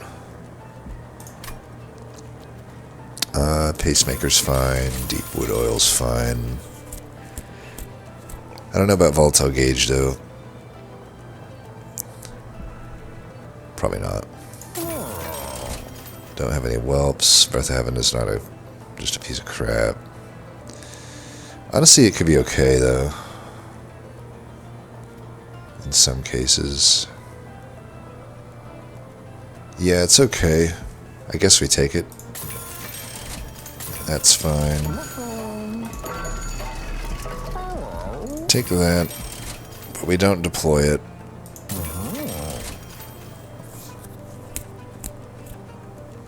Pacemaker's fine. Deep wood oil's fine. I don't know about volatile gauge though. Probably not. Don't have any whelps. Breath of Heaven is not just a piece of crap. Honestly, it could be okay though. In some cases. Yeah, it's okay. I guess we take it. That's fine. Take that, but we don't deploy it.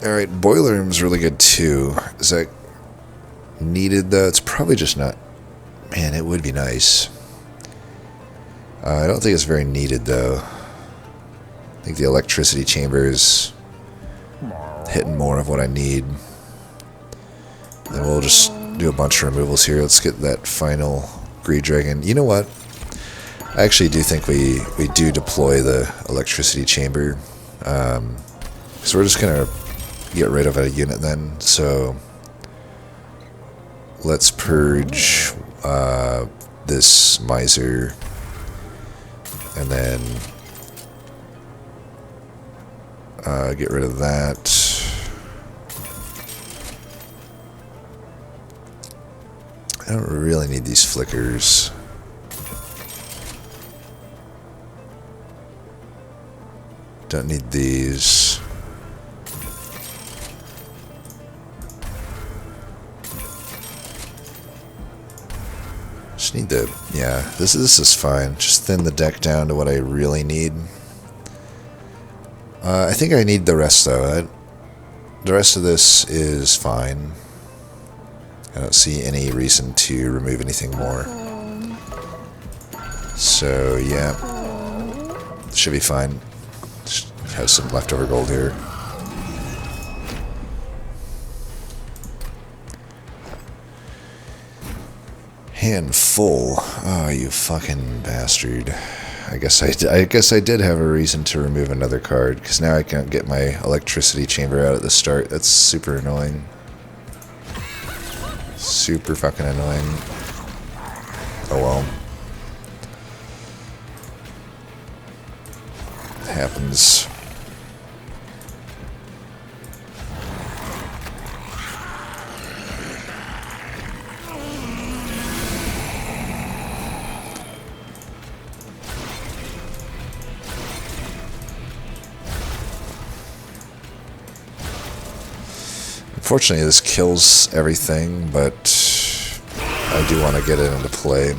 Alright, boiler room's really good too. Is that needed though? It's probably just not. Man, it would be nice. I don't think it's very needed though. I think the electricity chamber is hitting more of what I need. And we'll just do a bunch of removals here. Let's get that final Greed Dragon. You know what? I actually do think we do deploy the electricity chamber. So we're just going to get rid of a unit then. So let's purge this miser. And then get rid of that. I don't really need these flickers. Don't need these. Just need the, yeah, this is fine. Just thin the deck down to what I really need. I think I need the rest though. The rest of this is fine. I don't see any reason to remove anything more. So yeah, should be fine. Just have some leftover gold here. Hand full. Oh, you fucking bastard. I guess I did have a reason to remove another card, because now I can't get my electricity chamber out at the start. That's super annoying. Super fucking annoying. Oh well. It happens. Unfortunately, this kills everything, but I do want to get it into play.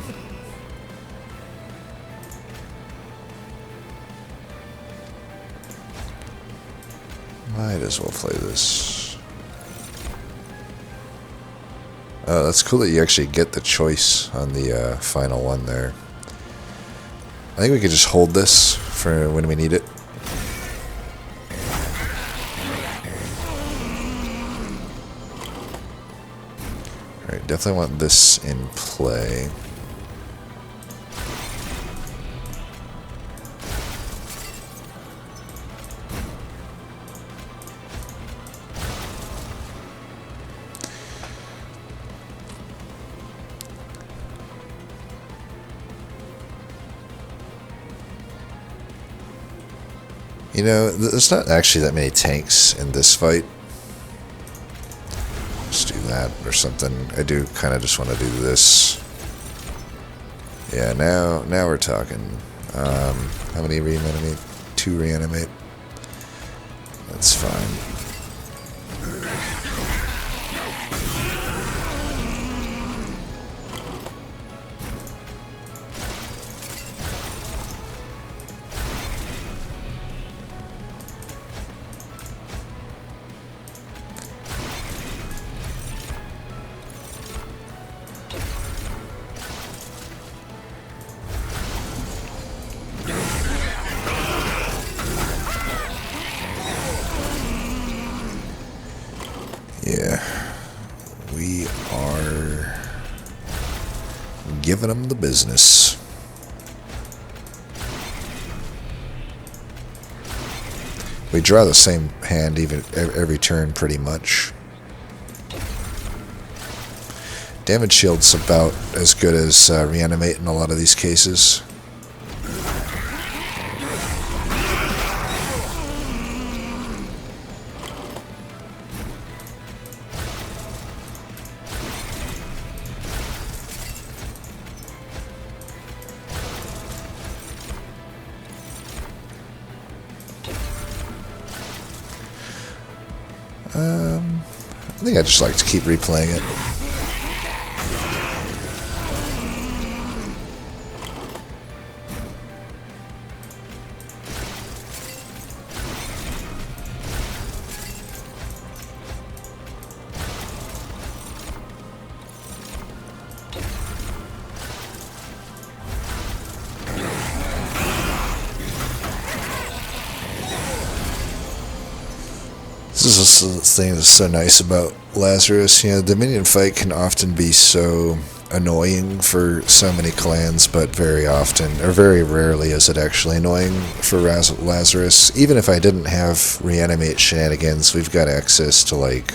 Might as well play this. That's cool that you actually get the choice on the final one there. I think we could just hold this for when we need it. Alright, definitely want this in play. You know, there's not actually that many tanks in this fight. Let's do that or something. I do kind of just want to do this. Yeah, now we're talking. How many reanimate? 2 reanimate. That's fine. Yeah, we are giving them the business. We draw the same hand even every turn pretty much. Damage shield's about as good as reanimate in a lot of these cases. I think I just like to keep replaying it. This is the thing that's so nice about Lazarus. You know, the minion fight can often be so annoying for so many clans, but very often, or very rarely, is it actually annoying for Lazarus. Even if I didn't have reanimate shenanigans, we've got access to, like,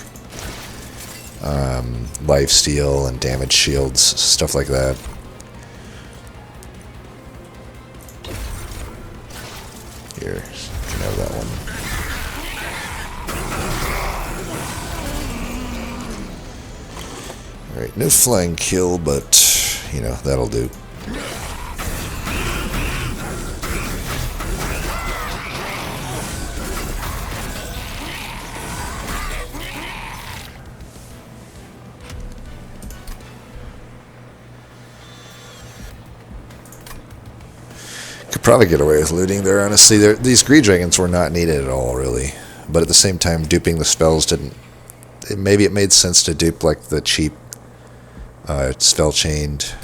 lifesteal and damage shields, stuff like that. Here, you can have that one. Alright, no flying kill, but, you know, that'll do. Could probably get away with looting there, honestly. These Greed Dragons were not needed at all, really. But at the same time, duping the spells didn't... Maybe it made sense to dupe, like, the cheap spell-chained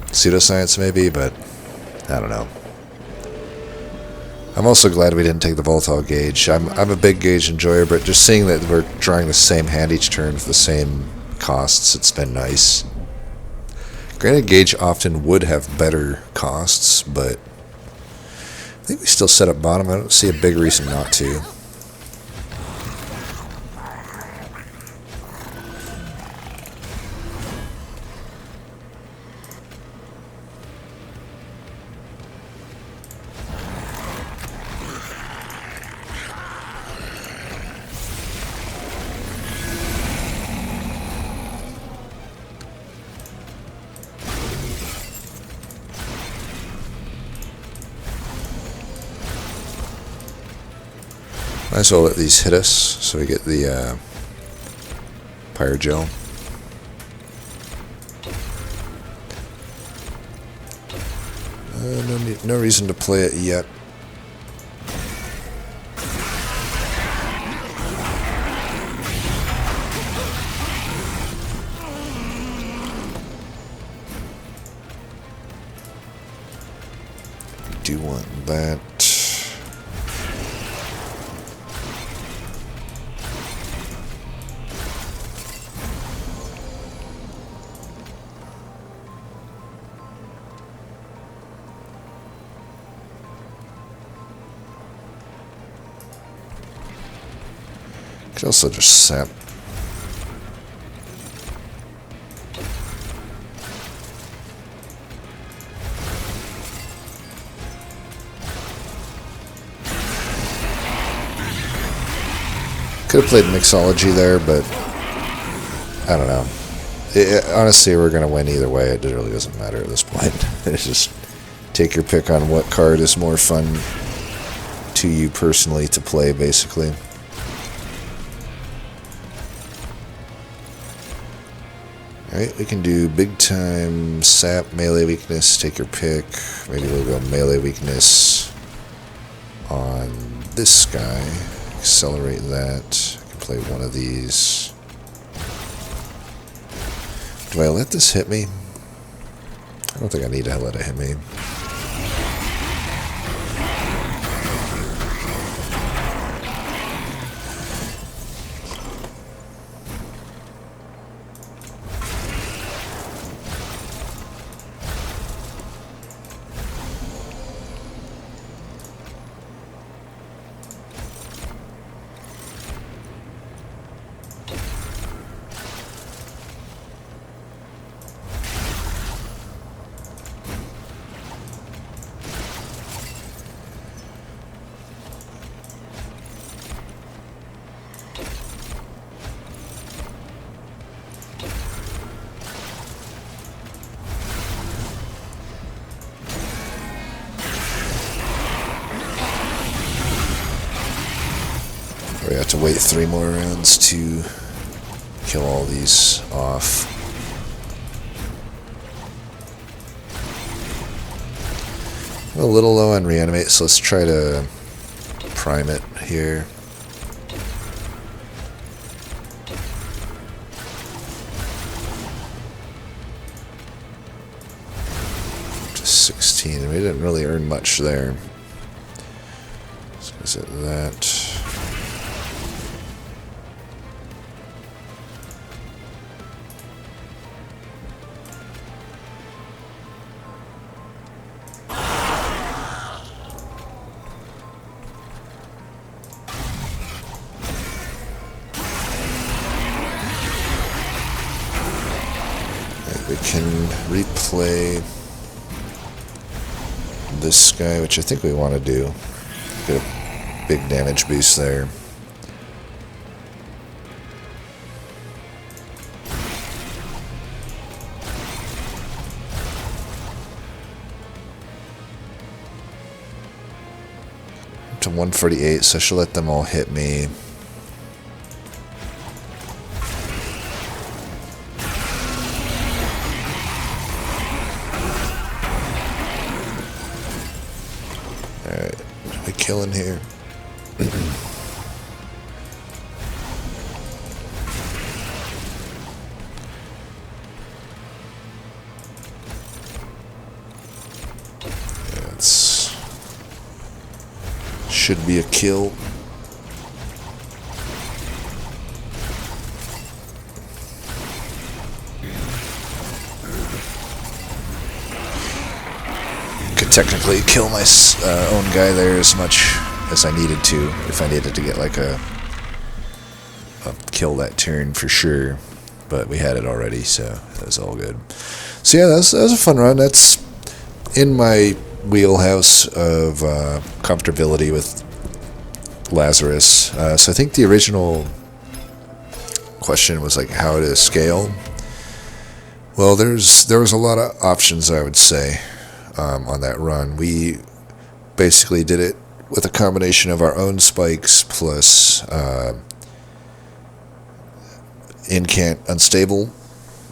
pseudoscience, maybe, but I don't know. I'm also glad we didn't take the volatile gauge. I'm a big gauge enjoyer, but just seeing that we're drawing the same hand each turn for the same costs, it's been nice. Granted, gauge often would have better costs, but I think we still set up bottom. I don't see a big reason not to. Might as well let these hit us so we get the Pyrogel. No reason to play it yet. Do want that. Could also just sap. Could have played Mixology there, but I don't know. Honestly, we're going to win either way. It really doesn't matter at this point. It's just take your pick on what card is more fun to you personally to play, basically. Alright, we can do big time sap, melee weakness, take your pick. Maybe we'll go melee weakness on this guy. Accelerate that. I can play one of these. Do I let this hit me? I don't think I need to let it hit me. We have to wait 3 more rounds to kill all these off. I'm a little low on reanimate, so let's try to prime it here. Just 16. We didn't really earn much there. So is it that? We can replay this guy, which I think we want to do. Get a big damage boost there. Up to 148, so I should let them all hit me. Killing here. Yeah, it's should be a kill. Could technically kill my own guy there as much as I needed to, if I needed to get like a kill that turn for sure, but we had it already, so that was all good. So yeah, that was a fun run. That's in my wheelhouse of comfortability with Lazarus. So I think the original question was like how to scale. Well, there was a lot of options, I would say. On that run, we basically did it with a combination of our own spikes plus incant unstable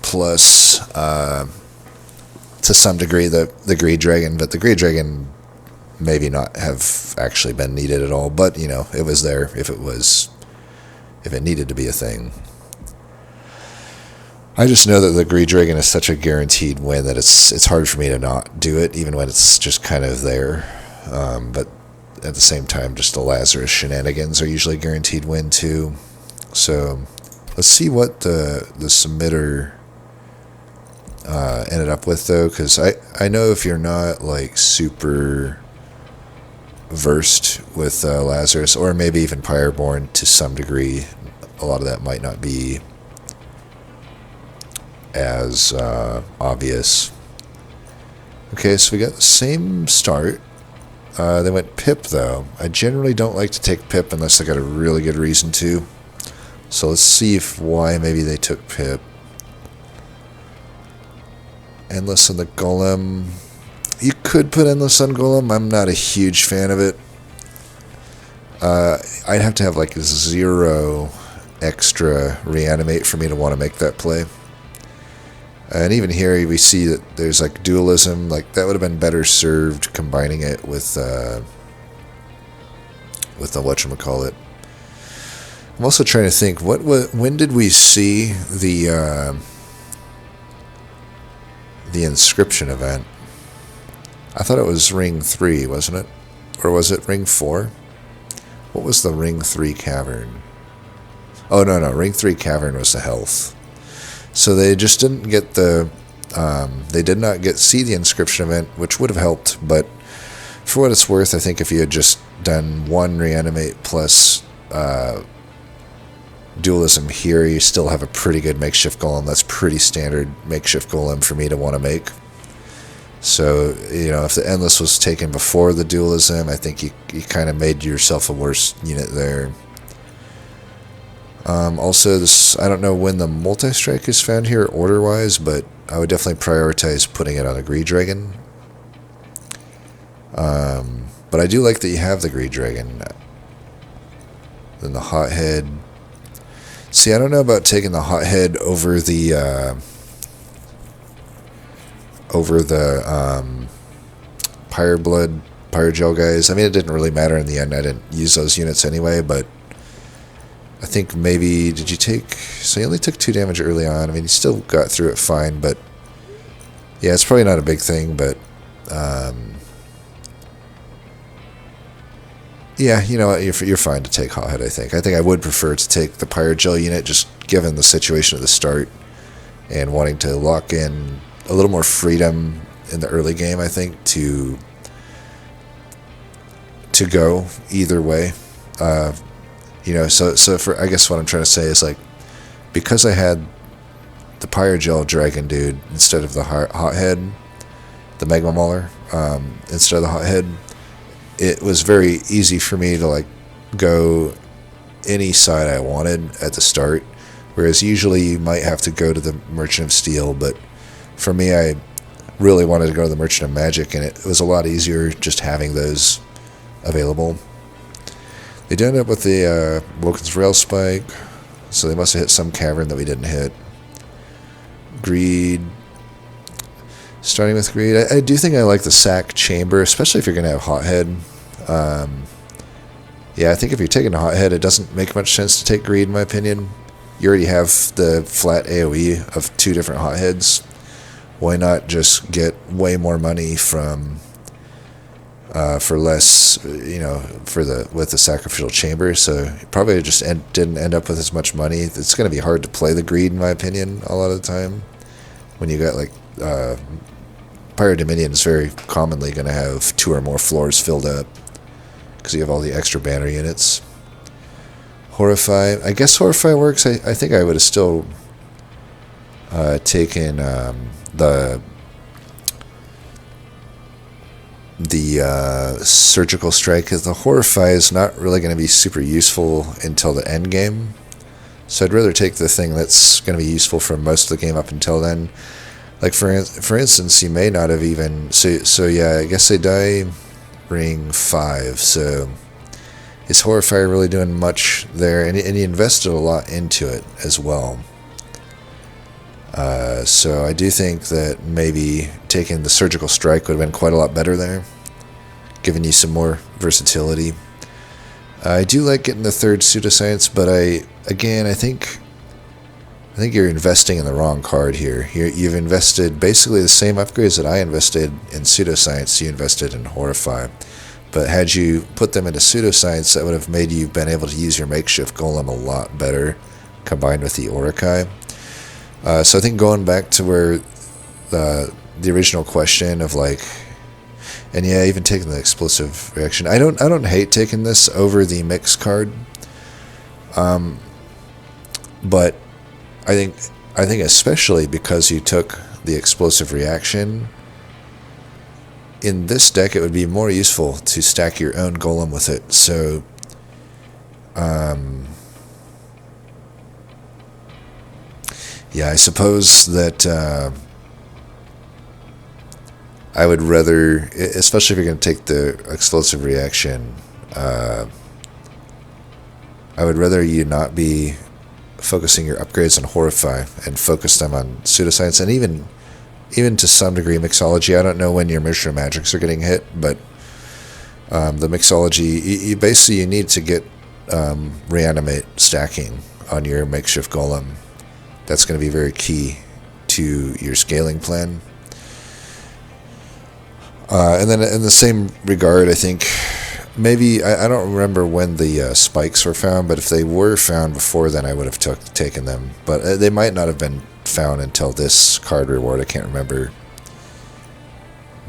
plus to some degree the Greed Dragon, but the Greed Dragon maybe not have actually been needed at all, but you know, it was there if it needed to be a thing. I just know that the Greed Dragon is such a guaranteed win that it's hard for me to not do it, even when it's just kind of there. But at the same time, just the Lazarus shenanigans are usually guaranteed win too. So let's see what the submitter ended up with though, because I know if you're not like super versed with Lazarus, or maybe even Pyreborn to some degree, a lot of that might not be as obvious. Okay, so we got the same start. They went Pip though. I generally don't like to take Pip unless I got a really good reason to. So let's see why maybe they took Pip. Endless on the Golem. You could put Endless on Golem. I'm not a huge fan of it. I'd have to have like 0 extra reanimate for me to want to make that play. And even here we see that there's like dualism. Like that would have been better served combining it with the whatchamacallit. I'm also trying to think when did we see the inscription event? I thought it was Ring 3, wasn't it? Or was it Ring 4? What was the Ring 3 cavern? Oh, no, Ring 3 cavern was the health. So they just didn't get they did not see the inscription event, which would have helped, but for what it's worth, I think if you had just done 1 reanimate plus dualism here, you still have a pretty good makeshift golem. That's pretty standard makeshift golem for me to want to make. So, if the Endless was taken before the dualism, I think you kind of made yourself a worse unit there. Also, I don't know when the multi-strike is found here order-wise, but I would definitely prioritize putting it on a Greed Dragon. But I do like that you have the Greed Dragon. Then the Hothead. See, I don't know about taking the Hothead over the Pyreblood, Pyrogel guys. I mean, it didn't really matter in the end. I didn't use those units anyway, but I think maybe, did you take, so you only took 2 damage early on. I mean, you still got through it fine, but yeah, it's probably not a big thing, but yeah, you know what, you're fine to take Hothead, I think. I would prefer to take the Pyrogel unit, just given the situation at the start and wanting to lock in a little more freedom in the early game, I think, to go either way. So for, I guess what I'm trying to say is, like, because I had the Pyrogel Dragon dude instead of the Hothead, the Magma Mauler, instead of the Hothead, it was very easy for me to, like, go any side I wanted at the start, whereas usually you might have to go to the Merchant of Steel, but for me, I really wanted to go to the Merchant of Magic, and it was a lot easier just having those available. They did end up with the Woken's Rail Spike, so they must have hit some cavern that we didn't hit. Greed. Starting with Greed, I do think I like the Sack Chamber, especially if you're going to have Hothead. Yeah, I think if you're taking a Hothead, it doesn't make much sense to take Greed, in my opinion. You already have the flat AoE of 2 different Hotheads. Why not just get way more money from for less, with the Sacrificial Chamber? So you probably just didn't end up with as much money. It's going to be hard to play the Greed, in my opinion, a lot of the time. When you got, like, Pyro Dominion is very commonly going to have 2 or more floors filled up because you have all the extra banner units. Horrify. I guess Horrify works. I think I would have still taken the Surgical Strike, because the Horrify is not really going to be super useful until the end game. So I'd rather take the thing that's going to be useful for most of the game up until then. Like, for instance, you may not have even... So yeah, I guess they die Ring 5, so is Horrifier really doing much there? And he invested a lot into it as well. So I do think that maybe taking the Surgical Strike would have been quite a lot better there, giving you some more versatility. I do like getting the 3rd Pseudoscience, but I think you're investing in the wrong card here. You've invested basically the same upgrades that I invested in Pseudoscience, you invested in Horrify. But had you put them into Pseudoscience, that would have made you been able to use your makeshift golem a lot better, combined with the Orikai. So I think going back to where the original question of, like, and yeah, even taking the Explosive Reaction. I don't hate taking this over the mix card. But I think especially because you took the Explosive Reaction, in this deck it would be more useful to stack your own golem with it. So Yeah, I suppose that I would rather, especially if you're going to take the explosive reaction, I would rather you not be focusing your upgrades on Horrify and focus them on Pseudoscience and even to some degree Mixology. I don't know when your Mishra Magics are getting hit, but the Mixology, you need to get Reanimate stacking on your Makeshift Golem. That's going to be very key to your scaling plan. And then in the same regard, I think maybe, I don't remember when the spikes were found, but if they were found before then, I would have taken them. But they might not have been found until this card reward. I can't remember.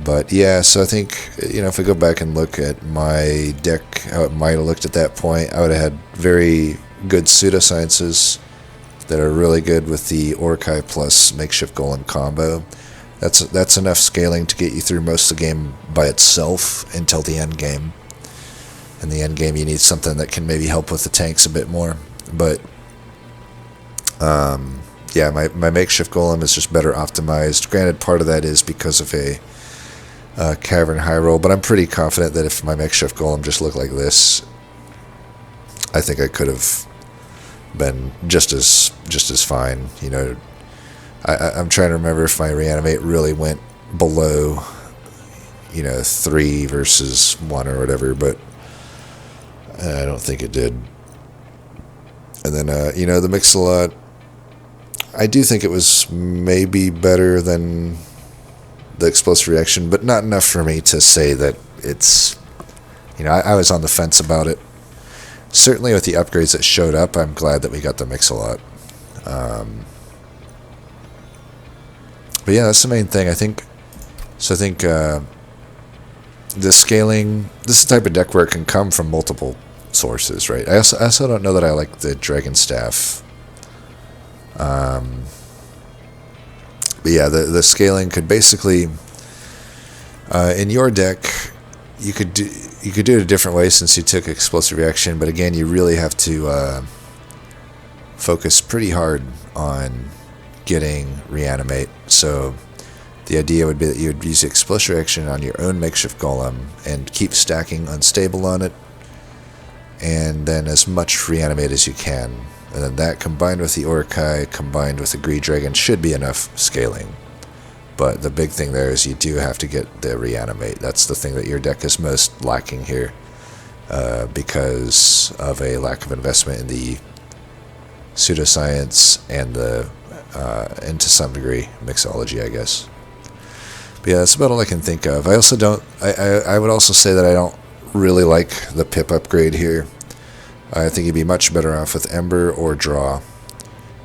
But yeah, so I think, if I go back and look at my deck, how it might have looked at that point, I would have had very good Pseudosciences that are really good with the Orkai plus Makeshift Golem combo. That's enough scaling to get you through most of the game by itself until the end game. In the end game, you need something that can maybe help with the tanks a bit more. But yeah, my Makeshift Golem is just better optimized. Granted, part of that is because of a Cavern High Roll, but I'm pretty confident that if my Makeshift Golem just looked like this, I think I could have been just as fine. I'm trying to remember if my Reanimate really went below 3 versus 1 or whatever, but I don't think it did. And then the Mix-a-Lot, I do think it was maybe better than the Explosive Reaction, but not enough for me to say that it's, I was on the fence about it. Certainly with the upgrades that showed up, I'm glad that we got the Mix-a-Lot. But yeah, that's the main thing, I think. So I think the scaling, this type of deck where it can come from multiple sources, right? I also don't know that I like the Dragon Staff. But yeah, the scaling could basically, in your deck, you could do it a different way since you took Explosive Reaction, but again, you really have to focus pretty hard on getting Reanimate. So the idea would be that you would use Explosive Reaction on your own Makeshift Golem and keep stacking Unstable on it, and then as much Reanimate as you can. And then that combined with the Orkai, combined with the Greed Dragon, should be enough scaling. But the big thing there is you do have to get the Reanimate. That's the thing that your deck is most lacking here, because of a lack of investment in the Pseudoscience and and to some degree, Mixology, I guess. But yeah, that's about all I can think of. I also don't, I would also say that I don't really like the Pip upgrade here. I think you'd be much better off with Ember or Draw.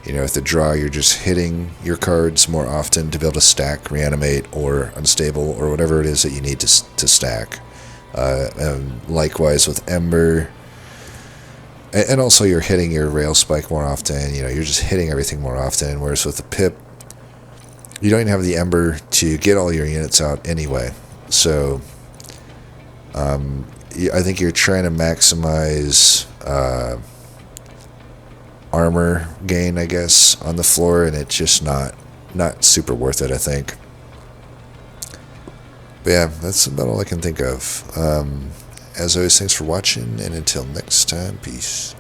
With the Draw, you're just hitting your cards more often to be able to stack Reanimate or Unstable or whatever it is that you need to stack. And likewise with Ember, and also you're hitting your Rail Spike more often. You're just hitting everything more often. Whereas with the Pip, you don't even have the Ember to get all your units out anyway. So I think you're trying to maximize armor gain, I guess, on the floor, and it's just not super worth it, I think. But yeah, that's about all I can think of. As always, thanks for watching, and until next time, peace.